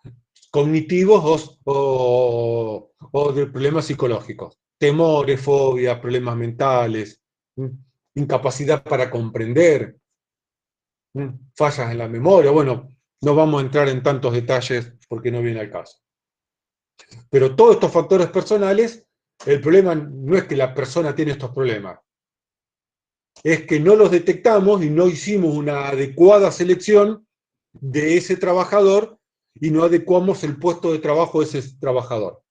cognitivos o de problemas psicológicos. Temores, fobias, problemas mentales, incapacidad para comprender, fallas en la memoria. Bueno, no vamos a entrar en tantos detalles porque no viene al caso. Pero todos estos factores personales, el problema no es que la persona tiene estos problemas, es que no los detectamos y no hicimos una adecuada selección de ese trabajador y no adecuamos el puesto de trabajo de ese trabajador.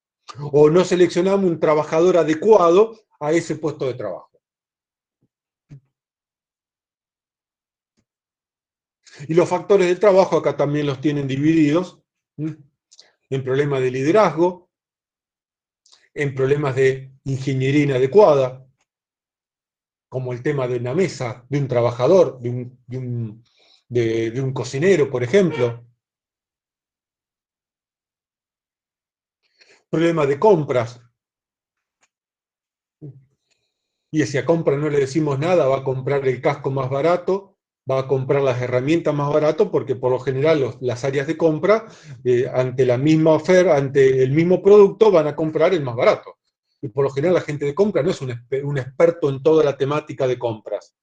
O no seleccionamos un trabajador adecuado a ese puesto de trabajo. Y los factores del trabajo acá también los tienen divididos en problemas de liderazgo, en problemas de ingeniería inadecuada, como el tema de una mesa, de un trabajador, de un cocinero, por ejemplo. Problemas de compras. Y si a compra no le decimos nada, va a comprar el casco más barato, va a comprar las herramientas más barato, porque por lo general las áreas de compra, ante la misma oferta, ante el mismo producto, van a comprar el más barato. Y por lo general la gente de compra no es un experto en toda la temática de compras.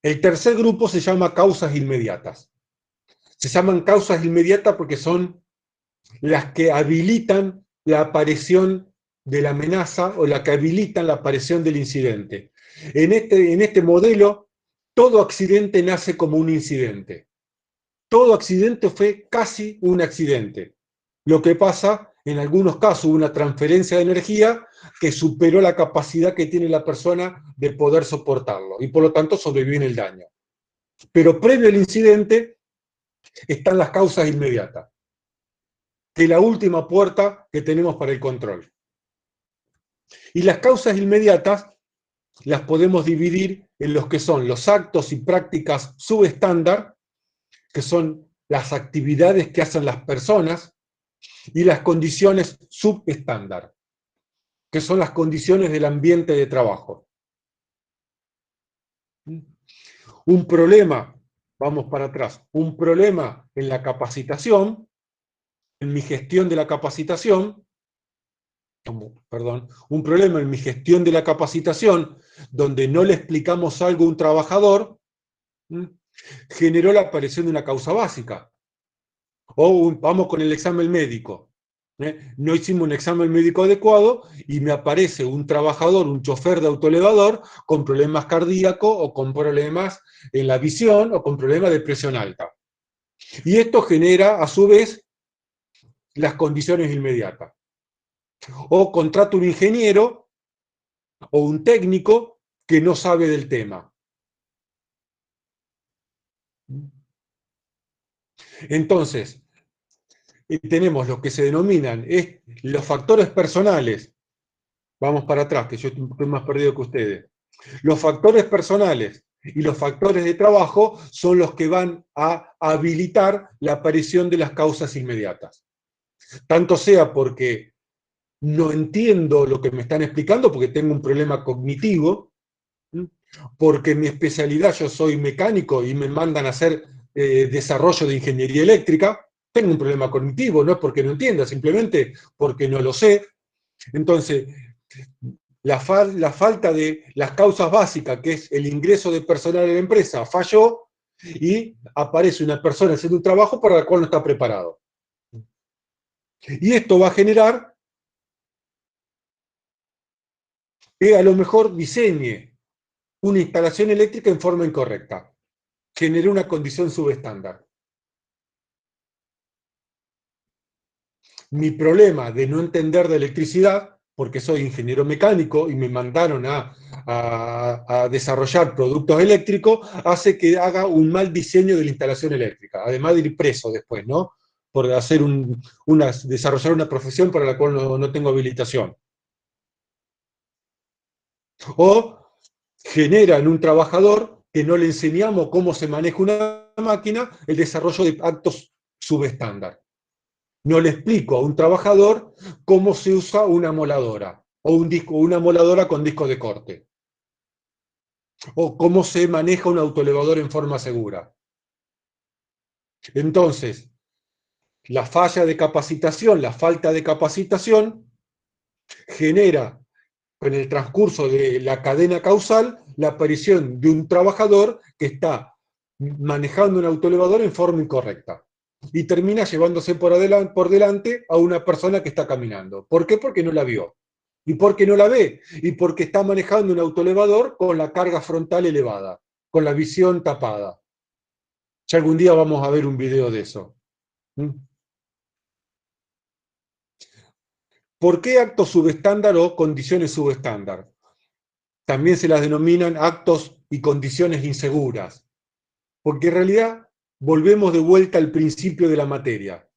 El tercer grupo se llama causas inmediatas. Se llaman causas inmediatas porque son las que habilitan la aparición de la amenaza o las que habilitan la aparición del incidente. En este modelo, todo accidente nace como un incidente. Todo accidente fue casi un accidente. Lo que pasa, en algunos casos, una transferencia de energía que superó la capacidad que tiene la persona de poder soportarlo y por lo tanto sobrevive el daño. Pero previo al incidente están las causas inmediatas, que es la última puerta que tenemos para el control. Y las causas inmediatas las podemos dividir en los que son los actos y prácticas subestándar, que son las actividades que hacen las personas, y las condiciones subestándar, que son las condiciones del ambiente de trabajo. Un problema, vamos para atrás, un problema en la capacitación, en mi gestión de la capacitación, un problema en mi gestión de la capacitación, donde no le explicamos algo a un trabajador, generó la aparición de una causa básica. O vamos con el examen médico. No hicimos un examen médico adecuado y me aparece un trabajador, un chofer de autoelevador con problemas cardíacos o con problemas en la visión o con problemas de presión alta. Y esto genera, a su vez, las condiciones inmediatas. O contrato un ingeniero o un técnico que no sabe del tema. Entonces, tenemos lo que se denominan los factores personales. Vamos para atrás, que yo estoy más perdido que ustedes. Los factores personales y los factores de trabajo son los que van a habilitar la aparición de las causas inmediatas. Tanto sea porque no entiendo lo que me están explicando, porque tengo un problema cognitivo, porque en mi especialidad yo soy mecánico y me mandan a hacer desarrollo de ingeniería eléctrica, tengo un problema cognitivo, no es porque no entienda, simplemente porque no lo sé. Entonces, la falta de las causas básicas, que es el ingreso de personal en la empresa, falló y aparece una persona haciendo un trabajo para el cual no está preparado. Y esto va a generar que a lo mejor diseñe una instalación eléctrica en forma incorrecta. Generó una condición subestándar. Mi problema de no entender de electricidad, porque soy ingeniero mecánico y me mandaron a desarrollar productos eléctricos, hace que haga un mal diseño de la instalación eléctrica, además de ir preso después, ¿no? Por hacer desarrollar una profesión para la cual no tengo habilitación. O genera en un trabajador que no le enseñamos cómo se maneja una máquina el desarrollo de actos subestándar. No le explico a un trabajador cómo se usa una moladora, o una moladora con disco de corte, o cómo se maneja un autoelevador en forma segura. Entonces, la falla de capacitación, la falta de capacitación, genera en el transcurso de la cadena causal la aparición de un trabajador que está manejando un autoelevador en forma incorrecta y termina llevándose por delante a una persona que está caminando. ¿Por qué? Porque no la vio. ¿Y por qué no la ve? Y porque está manejando un autoelevador con la carga frontal elevada, con la visión tapada. Ya algún día vamos a ver un video de eso. ¿Mm? ¿Por qué actos subestándar o condiciones subestándar? También se las denominan actos y condiciones inseguras, porque en realidad volvemos de vuelta al principio de la materia.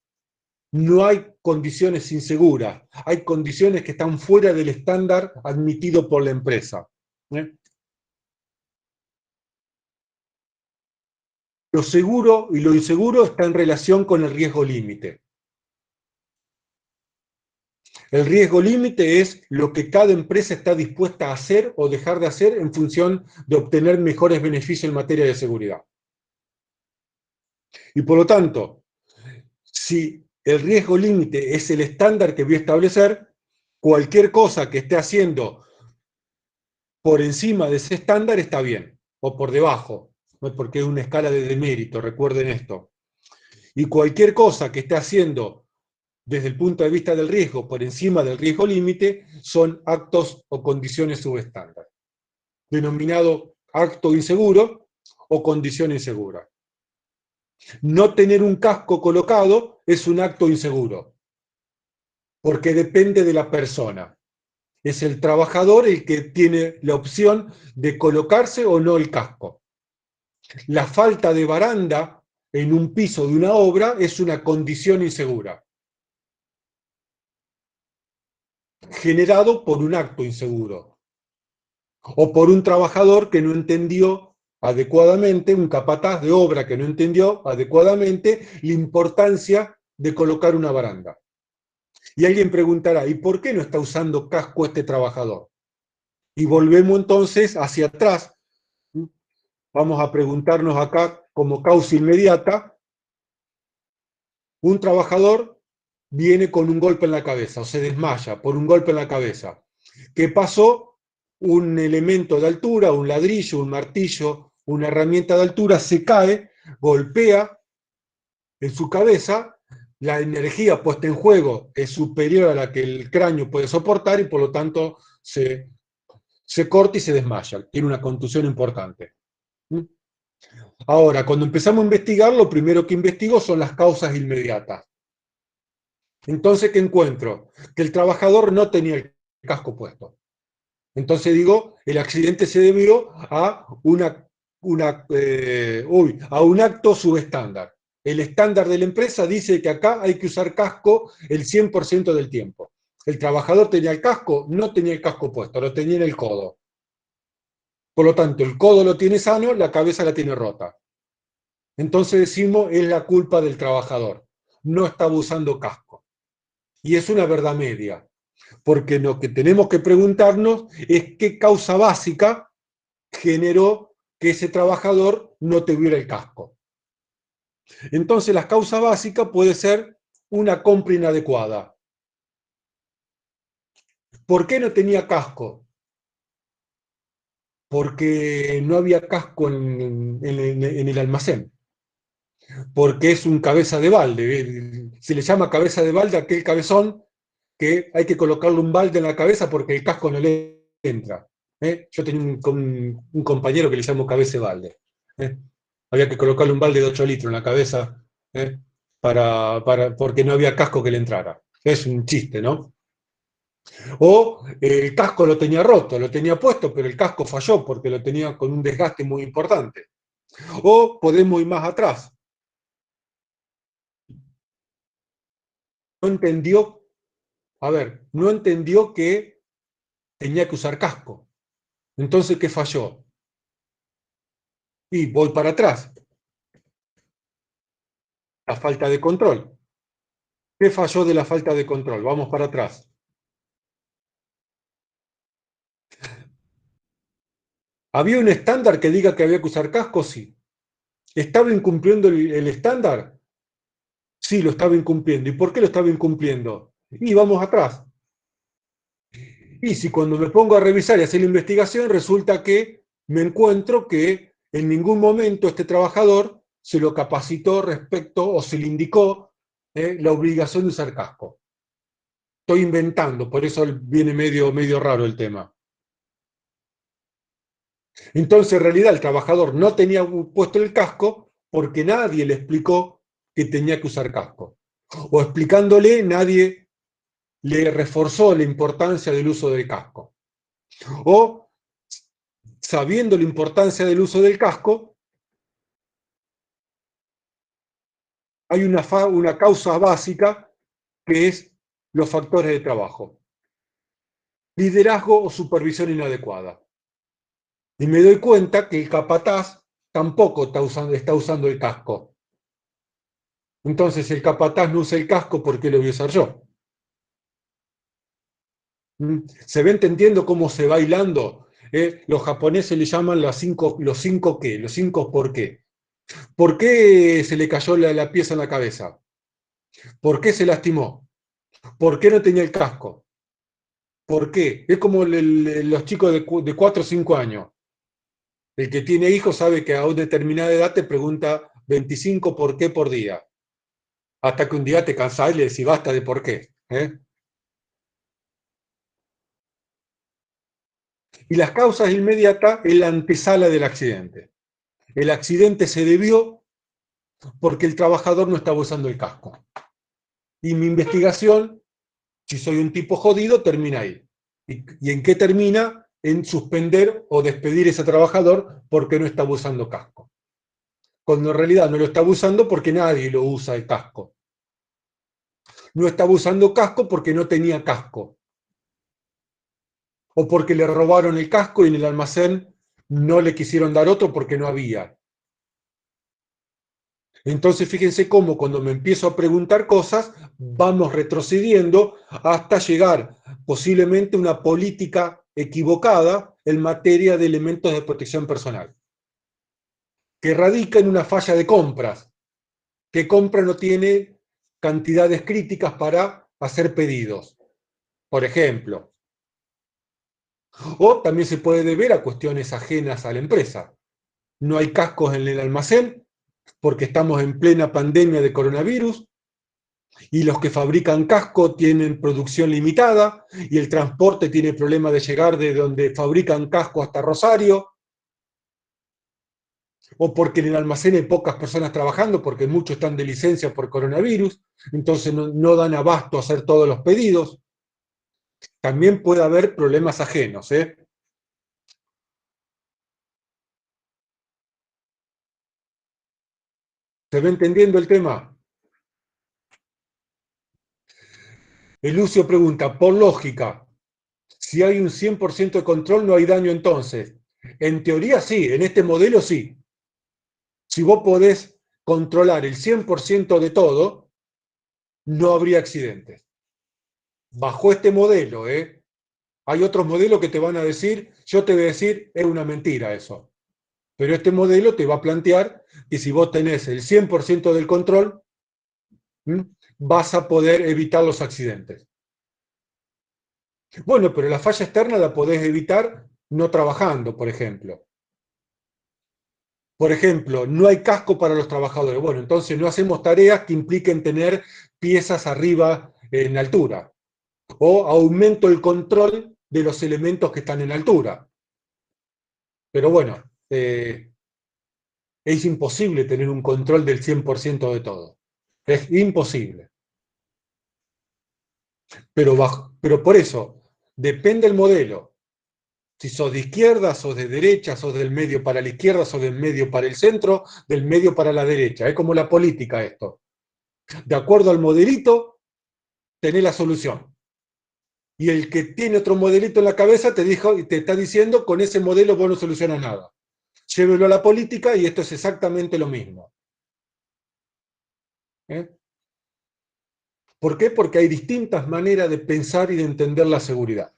No hay condiciones inseguras, hay condiciones que están fuera del estándar admitido por la empresa. ¿Eh? Lo seguro y lo inseguro está en relación con el riesgo límite. El riesgo límite es lo que cada empresa está dispuesta a hacer o dejar de hacer en función de obtener mejores beneficios en materia de seguridad. Y por lo tanto, si el riesgo límite es el estándar que voy a establecer, cualquier cosa que esté haciendo por encima de ese estándar está bien, o por debajo, ¿no? Porque es una escala de demérito, recuerden esto. Y cualquier cosa que esté haciendo desde el punto de vista del riesgo por encima del riesgo límite son actos o condiciones subestándar, denominado acto inseguro o condición insegura. No tener un casco colocado es un acto inseguro, porque depende de la persona. Es el trabajador el que tiene la opción de colocarse o no el casco. La falta de baranda en un piso de una obra es una condición insegura, generado por un acto inseguro, o por un trabajador que no entendió adecuadamente, un capataz de obra que no entendió adecuadamente la importancia de colocar una baranda. Y alguien preguntará, ¿y por qué no está usando casco este trabajador? Y volvemos entonces hacia atrás. Vamos a preguntarnos acá como causa inmediata, un trabajador viene con un golpe en la cabeza o se desmaya por un golpe en la cabeza. ¿Qué pasó? Un elemento de altura, un ladrillo, un martillo, una herramienta de altura se cae, golpea en su cabeza, la energía puesta en juego es superior a la que el cráneo puede soportar y por lo tanto se corta y se desmaya. Tiene una contusión importante. Ahora, cuando empezamos a investigar, lo primero que investigo son las causas inmediatas. Entonces, ¿qué encuentro? Que el trabajador no tenía el casco puesto. Entonces digo, el accidente se debió a, a un acto subestándar. El estándar de la empresa dice que acá hay que usar casco el 100% del tiempo. El trabajador tenía el casco, no tenía el casco puesto, lo tenía en el codo. Por lo tanto, el codo lo tiene sano, la cabeza la tiene rota. Entonces decimos, es la culpa del trabajador. No estaba usando casco. Y es una verdad media, porque lo que tenemos que preguntarnos es qué causa básica generó que ese trabajador no tuviera el casco. Entonces la causa básica puede ser una compra inadecuada. ¿Por qué no tenía casco? Porque no había casco en el almacén. Porque es un cabeza de balde. Se le llama cabeza de balde a aquel cabezón que hay que colocarle un balde en la cabeza porque el casco no le entra. Yo tenía un compañero que le llamo cabeza de balde. Había que colocarle un balde de 8 litros en la cabeza ¿eh? Porque no había casco que le entrara. Es un chiste, ¿no? O el casco lo tenía roto, lo tenía puesto, pero el casco falló porque lo tenía con un desgaste muy importante. O podemos ir más atrás. No entendió, no entendió que tenía que usar casco. Entonces, ¿qué falló? Y voy para atrás. La falta de control. ¿Qué falló de la falta de control? Vamos para atrás. ¿Había un estándar que diga que había que usar casco? Sí. ¿Estaba incumpliendo el estándar? Sí, lo estaba incumpliendo. ¿Y por qué lo estaba incumpliendo? Y vamos atrás. Y si cuando me pongo a revisar y hacer la investigación, resulta que me encuentro que en ningún momento este trabajador se lo capacitó respecto o se le indicó la obligación de usar casco. Estoy inventando, por eso viene medio raro el tema. Entonces, en realidad, el trabajador no tenía puesto el casco porque nadie le explicó que tenía que usar casco. O explicándole, nadie le reforzó la importancia del uso del casco. O, sabiendo la importancia del uso del casco, hay una causa básica que es los factores de trabajo. Liderazgo o supervisión inadecuada. Y me doy cuenta que el capataz tampoco está usando el casco. Entonces, si el capataz no usa el casco, ¿por qué lo voy a usar yo? ¿Se va entendiendo cómo se va hilando? Los japoneses le llaman los cinco qué, los cinco por qué. ¿Por qué se le cayó la pieza en la cabeza? ¿Por qué se lastimó? ¿Por qué no tenía el casco? ¿Por qué? Es como los chicos de 4 o 5 años. El que tiene hijos sabe que a una determinada edad te pregunta 25 por qué por día. Hasta que un día te cansás y le decís basta de por qué. Y las causas inmediatas es la antesala del accidente. El accidente se debió porque el trabajador no estaba usando el casco. Y mi investigación, si soy un tipo jodido, termina ahí. ¿Y en qué termina? En suspender o despedir a ese trabajador porque no estaba usando casco. Cuando en realidad no lo estaba usando porque nadie lo usa el casco. No estaba usando casco porque no tenía casco. O porque le robaron el casco y en el almacén no le quisieron dar otro porque no había. Entonces fíjense cómo cuando me empiezo a preguntar cosas, vamos retrocediendo hasta llegar posiblemente a una política equivocada en materia de elementos de protección personal, que radica en una falla de compras, que compra no tiene cantidades críticas para hacer pedidos, por ejemplo. O también se puede deber a cuestiones ajenas a la empresa. No hay cascos en el almacén porque estamos en plena pandemia de coronavirus, y los que fabrican casco tienen producción limitada y el transporte tiene problema de llegar de donde fabrican casco hasta Rosario, o porque en el almacén hay pocas personas trabajando porque muchos están de licencia por coronavirus, entonces no dan abasto a hacer todos los pedidos. También puede haber problemas ajenos. ¿Se va entendiendo el tema? El Lucio pregunta, por lógica, si hay un 100% de control no hay daño entonces. En teoría sí, en este modelo sí. Si vos podés controlar el 100% de todo, no habría accidentes. Bajo este modelo, hay otros modelos que te van a decir, yo te voy a decir, es una mentira eso. Pero este modelo te va a plantear que si vos tenés el 100% del control, vas a poder evitar los accidentes. Bueno, pero la falla externa la podés evitar no trabajando, por ejemplo. Por ejemplo, no hay casco para los trabajadores. Bueno, entonces no hacemos tareas que impliquen tener piezas arriba en altura. O aumento el control de los elementos que están en altura. Pero bueno, es imposible tener un control del 100% de todo. Es imposible. Pero por eso, depende el modelo. Si sos de izquierda, sos de derecha, sos del medio para la izquierda, sos del medio para el centro, del medio para la derecha. Es como la política esto. De acuerdo al modelito, tenés la solución. Y el que tiene otro modelito en la cabeza te está diciendo, con ese modelo vos no solucionas nada. Llévelo a la política y esto es exactamente lo mismo. ¿Eh? ¿Por qué? Porque hay distintas maneras de pensar y de entender la seguridad.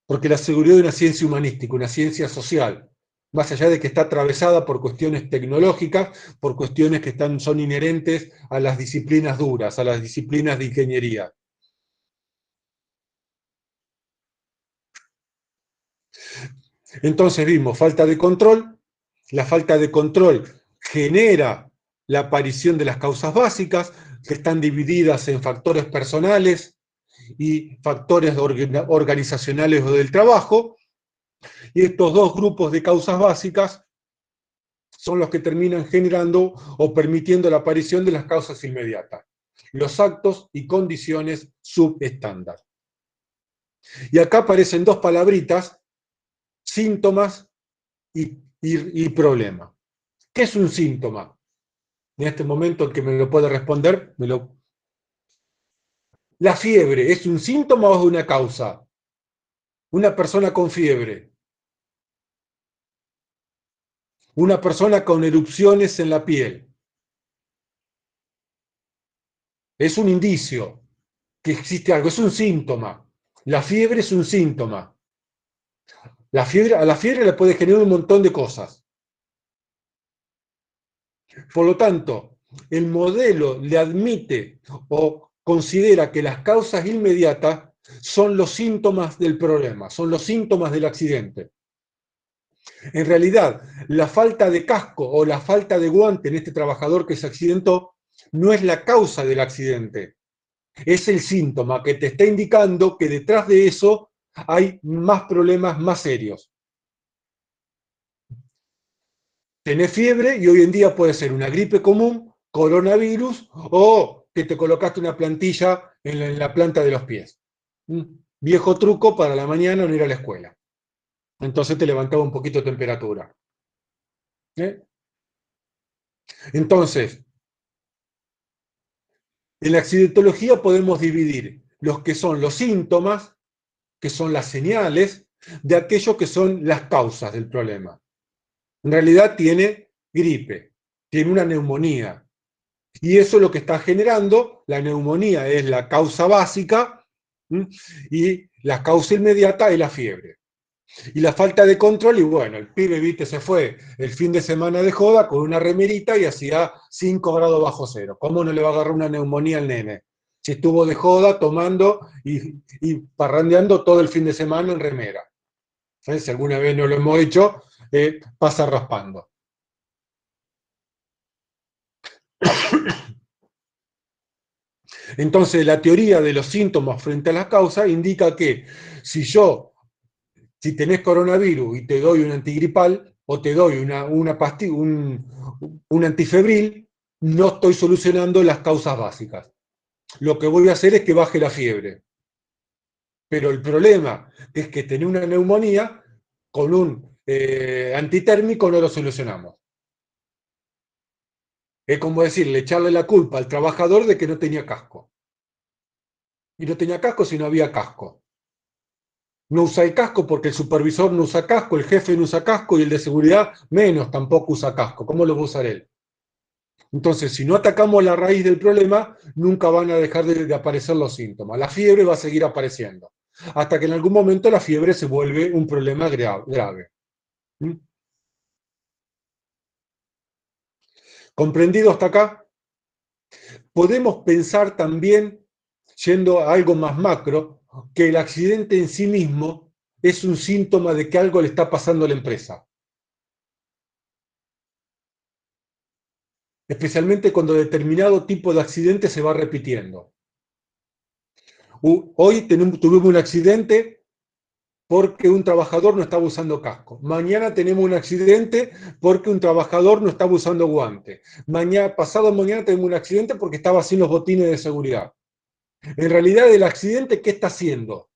Porque la seguridad es una ciencia humanística, una ciencia social, más allá de que está atravesada por cuestiones tecnológicas, por cuestiones que son inherentes a las disciplinas duras, a las disciplinas de ingeniería. Entonces vimos falta de control, la falta de control genera la aparición de las causas básicas, que están divididas en factores personales y factores organizacionales o del trabajo, y estos dos grupos de causas básicas son los que terminan generando o permitiendo la aparición de las causas inmediatas, los actos y condiciones subestándar. Y acá aparecen dos palabritas, síntomas y problema. ¿Qué es un síntoma? En este momento el que me lo puede responder, La fiebre, ¿es un síntoma o es una causa? Una persona con fiebre, una persona con erupciones en la piel, es un indicio que existe algo, es un síntoma. La fiebre es un síntoma. A la fiebre le puede generar un montón de cosas. Por lo tanto, el modelo le admite o considera que las causas inmediatas son los síntomas del problema, son los síntomas del accidente. En realidad, la falta de casco o la falta de guante en este trabajador que se accidentó no es la causa del accidente, es el síntoma que te está indicando que detrás de eso hay más problemas más serios. Tenés fiebre y hoy en día puede ser una gripe común, coronavirus o que te colocaste una plantilla en la planta de los pies. Un viejo truco para la mañana no ir a la escuela. Entonces te levantaba un poquito de temperatura. ¿Eh? Entonces, en la accidentología podemos dividir los que son los síntomas, que son las señales, de aquellos que son las causas del problema. En realidad tiene gripe, tiene una neumonía, y eso es lo que está generando, la neumonía es la causa básica, ¿m? Y la causa inmediata es la fiebre. Y la falta de control, y bueno, el pibe, viste, se fue el fin de semana de joda con una remerita y hacía 5 grados bajo cero. ¿Cómo no le va a agarrar una neumonía al nene? Si estuvo de joda tomando y parrandeando todo el fin de semana en remera. Si alguna vez no lo hemos hecho, pasa raspando. Entonces, la teoría de los síntomas frente a las causas indica que si si tenés coronavirus y te doy un antigripal o te doy una pastilla, un antifebril, no estoy solucionando las causas básicas. Lo que voy a hacer es que baje la fiebre. Pero el problema es que tener una neumonía con un antitérmico no lo solucionamos. Es como decirle, echarle la culpa al trabajador de que no tenía casco. Y no tenía casco si no había casco. No usa el casco porque el supervisor no usa casco, el jefe no usa casco y el de seguridad menos tampoco usa casco. ¿Cómo lo va a usar él? Entonces, si no atacamos la raíz del problema, nunca van a dejar de aparecer los síntomas. La fiebre va a seguir apareciendo, hasta que en algún momento la fiebre se vuelve un problema grave. ¿Mm? ¿Comprendido hasta acá? Podemos pensar también, yendo a algo más macro, que el accidente en sí mismo es un síntoma de que algo le está pasando a la empresa. Especialmente cuando determinado tipo de accidente se va repitiendo. Hoy tuvimos un accidente porque un trabajador no estaba usando casco. Mañana tenemos un accidente porque un trabajador no estaba usando guante. Pasado mañana tenemos un accidente porque estaba sin los botines de seguridad. En realidad, el accidente, ¿qué está haciendo?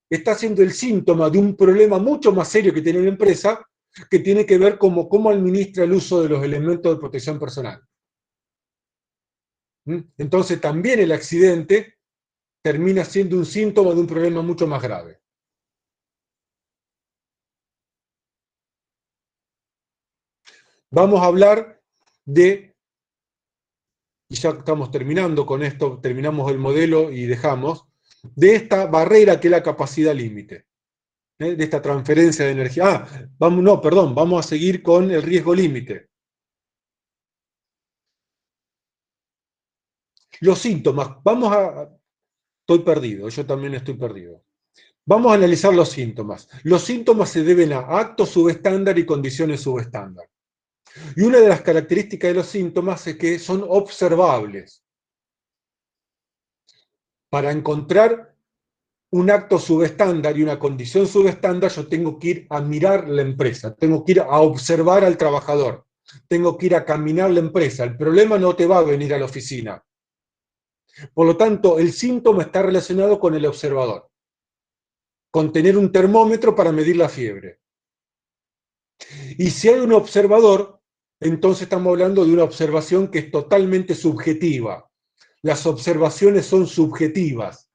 Está siendo el síntoma de un problema mucho más serio que tiene una empresa, que tiene que ver con cómo administra el uso de los elementos de protección personal. Entonces, también el accidente termina siendo un síntoma de un problema mucho más grave. Vamos a hablar de y ya estamos terminando con esto, terminamos el modelo y dejamos, de esta barrera que es la capacidad límite, de esta transferencia de energía. Vamos, no, perdón, vamos a seguir con el riesgo límite. Los síntomas, estoy perdido, yo también estoy perdido. Vamos a analizar los síntomas. Los síntomas se deben a actos subestándar y condiciones subestándar. Y una de las características de los síntomas es que son observables. Para encontrar un acto subestándar y una condición subestándar, yo tengo que ir a mirar la empresa, tengo que ir a observar al trabajador, tengo que ir a caminar la empresa. El problema no te va a venir a la oficina. Por lo tanto, el síntoma está relacionado con el observador, con tener un termómetro para medir la fiebre. Y si hay un observador, entonces estamos hablando de una observación que es totalmente subjetiva. Las observaciones son subjetivas.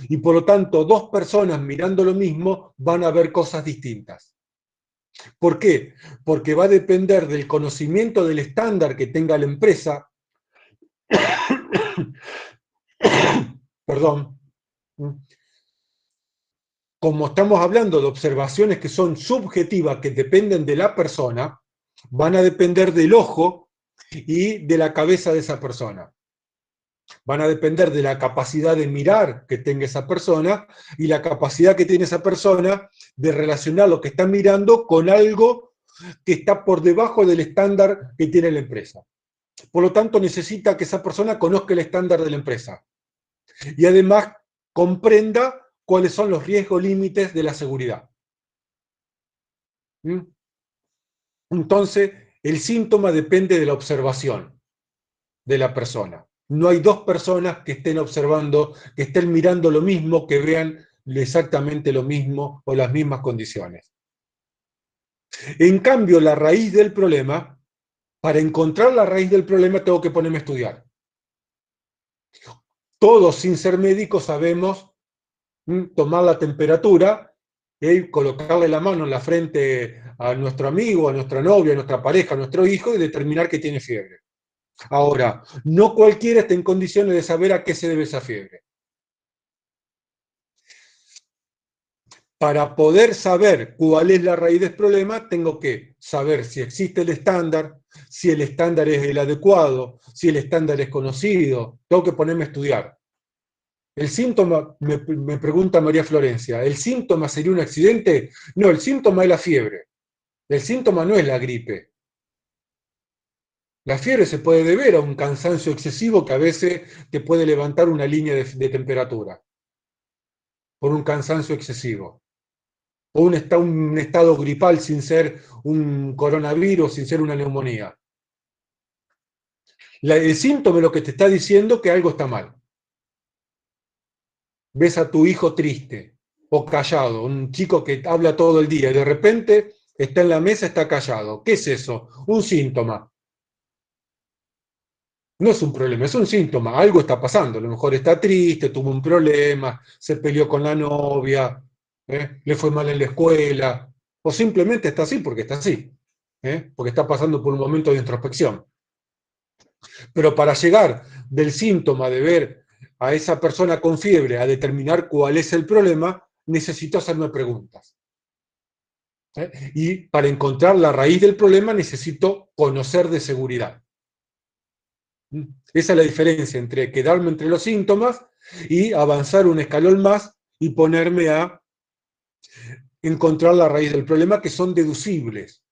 Y por lo tanto, dos personas mirando lo mismo van a ver cosas distintas. ¿Por qué? Porque va a depender del conocimiento del estándar que tenga la empresa. Perdón. Como estamos hablando de observaciones que son subjetivas, que dependen de la persona, van a depender del ojo y de la cabeza de esa persona. Van a depender de la capacidad de mirar que tenga esa persona y la capacidad que tiene esa persona de relacionar lo que está mirando con algo que está por debajo del estándar que tiene la empresa. Por lo tanto, necesita que esa persona conozca el estándar de la empresa y además comprenda cuáles son los riesgos límites de la seguridad. ¿Mm? Entonces, el síntoma depende de la observación de la persona. No hay dos personas que estén observando, que estén mirando lo mismo, que vean exactamente lo mismo o las mismas condiciones. En cambio, la raíz del problema, para encontrar la raíz del problema tengo que ponerme a estudiar. Todos, sin ser médicos, sabemos tomar la temperatura y colocarle la mano en la frente a nuestro amigo, a nuestra novia, a nuestra pareja, a nuestro hijo y determinar que tiene fiebre. Ahora, no cualquiera está en condiciones de saber a qué se debe esa fiebre. Para poder saber cuál es la raíz del problema, tengo que saber si existe el estándar, si el estándar es el adecuado, si el estándar es conocido. Tengo que ponerme a estudiar. El síntoma, me pregunta María Florencia, ¿el síntoma sería un accidente? No, el síntoma es la fiebre. El síntoma no es la gripe. La fiebre se puede deber a un cansancio excesivo que a veces te puede levantar una línea de temperatura por un cansancio excesivo. O un estado gripal sin ser un coronavirus, sin ser una neumonía. El síntoma es lo que te está diciendo que algo está mal. Ves a tu hijo triste o callado, un chico que habla todo el día y de repente está en la mesa, está callado. ¿Qué es eso? Un síntoma. No es un problema, es un síntoma. Algo está pasando. A lo mejor está triste, tuvo un problema, se peleó con la novia, le fue mal en la escuela, o simplemente está así porque está así, porque está pasando por un momento de introspección. Pero para llegar del síntoma de ver a esa persona con fiebre a determinar cuál es el problema, necesito hacerme preguntas. Y para encontrar la raíz del problema necesito conocer de seguridad. Esa es la diferencia entre quedarme entre los síntomas y avanzar un escalón más y ponerme a encontrar la raíz del problema, que son deducibles.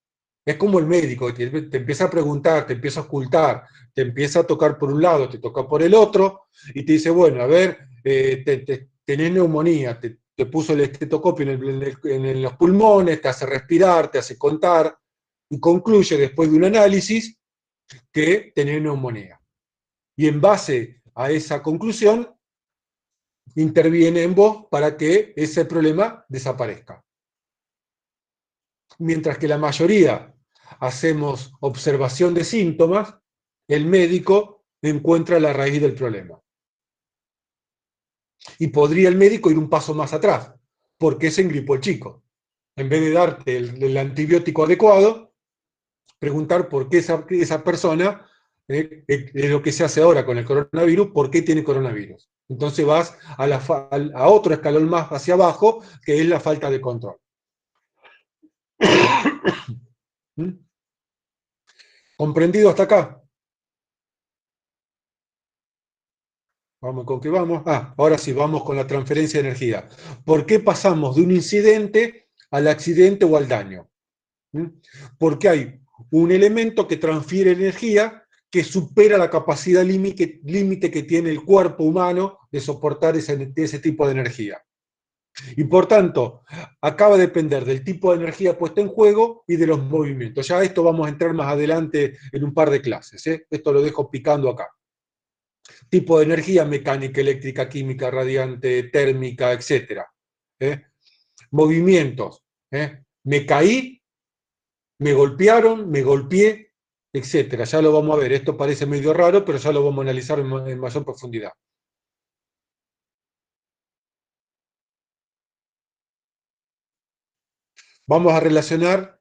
Es como el médico, que te empieza a preguntar, te empieza a ocultar, te empieza a tocar por un lado, te toca por el otro, y te dice, bueno, a ver, tenés neumonía, te puso el estetoscopio en los pulmones, te hace respirar, te hace contar, y concluye después de un análisis que tenés neumonía. Y en base a esa conclusión, interviene en vos para que ese problema desaparezca. Mientras que la mayoría hacemos observación de síntomas, el médico encuentra la raíz del problema. Y podría el médico ir un paso más atrás, porque se engripó el chico. En vez de darte el antibiótico adecuado, preguntar por qué esa persona Es lo que se hace ahora con el coronavirus. ¿Por qué tiene coronavirus? Entonces vas a otro escalón más hacia abajo, que es la falta de control. ¿Mm? ¿Comprendido hasta acá? Vamos con qué vamos. Ahora sí, vamos con la transferencia de energía. ¿Por qué pasamos de un incidente al accidente o al daño? ¿Mm? Porque hay un elemento que transfiere energía que supera la capacidad límite que tiene el cuerpo humano de soportar ese tipo de energía. Y por tanto, acá va a depender del tipo de energía puesta en juego y de los movimientos. Ya esto vamos a entrar más adelante en un par de clases. Esto lo dejo picando acá. Tipo de energía: mecánica, eléctrica, química, radiante, térmica, etc. Movimientos: me caí, me golpearon, me golpeé, etc. Ya lo vamos a ver. Esto parece medio raro, pero ya lo vamos a analizar en mayor profundidad. Vamos a relacionar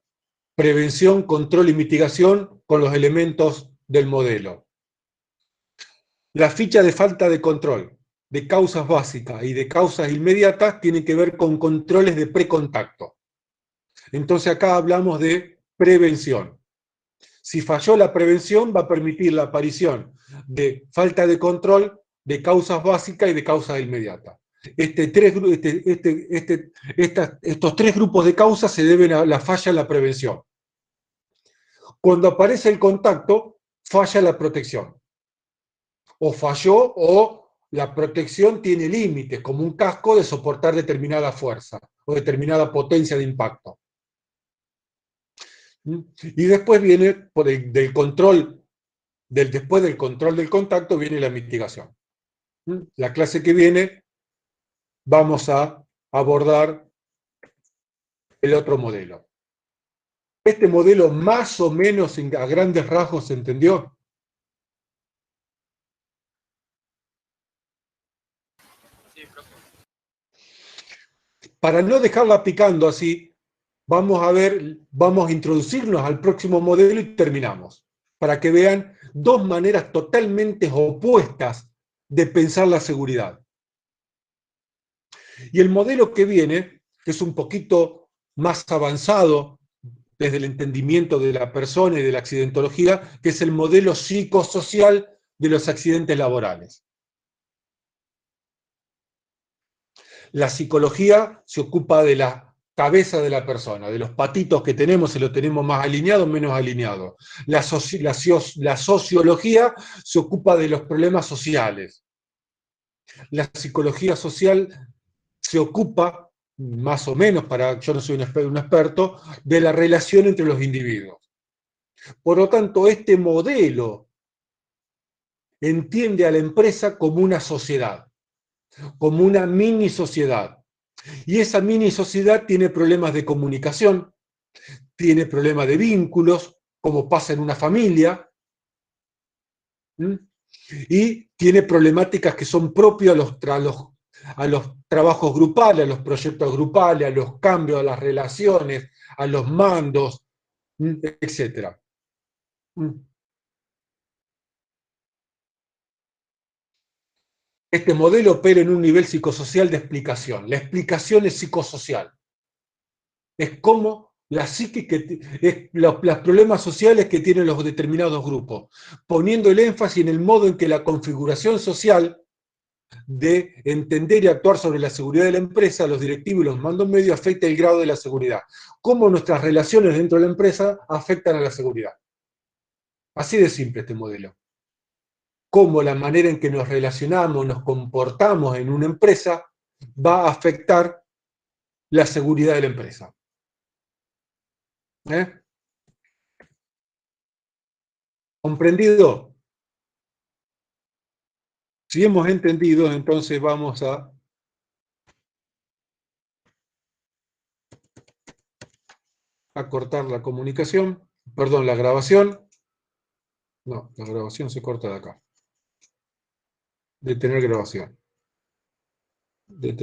prevención, control y mitigación con los elementos del modelo. La ficha de falta de control, de causas básicas y de causas inmediatas, tiene que ver con controles de precontacto. Entonces acá hablamos de prevención. Si falló la prevención, va a permitir la aparición de falta de control, de causas básicas y de causas inmediatas. Estos tres grupos de causas se deben a la falla en la prevención. Cuando aparece el contacto, falla la protección. O falló, o la protección tiene límites, como un casco, de soportar determinada fuerza o determinada potencia de impacto. Y después viene, del control, después del control del contacto, viene la mitigación. La clase que viene vamos a abordar el otro modelo. Este modelo más o menos a grandes rasgos se entendió. Para no dejarla picando así, vamos a introducirnos al próximo modelo y terminamos, para que vean dos maneras totalmente opuestas de pensar la seguridad. Y el modelo que viene, que es un poquito más avanzado desde el entendimiento de la persona y de la accidentología, que es el modelo psicosocial de los accidentes laborales. La psicología se ocupa de la cabeza de la persona, de los patitos que tenemos, si lo tenemos más alineado o menos alineado. La sociología se ocupa de los problemas sociales. La psicología social se ocupa, más o menos, yo no soy un experto, de la relación entre los individuos. Por lo tanto, este modelo entiende a la empresa como una sociedad, como una mini sociedad. Y esa mini sociedad tiene problemas de comunicación, tiene problemas de vínculos, como pasa en una familia, y tiene problemáticas que son propias a los trabajos grupales, a los proyectos grupales, a los cambios, a las relaciones, a los mandos, etc. Este modelo opera en un nivel psicosocial de explicación. La explicación es psicosocial. Es como la psique los problemas sociales que tienen los determinados grupos, poniendo el énfasis en el modo en que la configuración social de entender y actuar sobre la seguridad de la empresa, los directivos y los mandos medios, afecta el grado de la seguridad. Cómo nuestras relaciones dentro de la empresa afectan a la seguridad. Así de simple este modelo. Cómo la manera en que nos relacionamos, nos comportamos en una empresa, va a afectar la seguridad de la empresa. ¿Comprendido? Si hemos entendido, entonces vamos a cortar la comunicación, perdón, la grabación. No, la grabación se corta de acá. Detener grabación.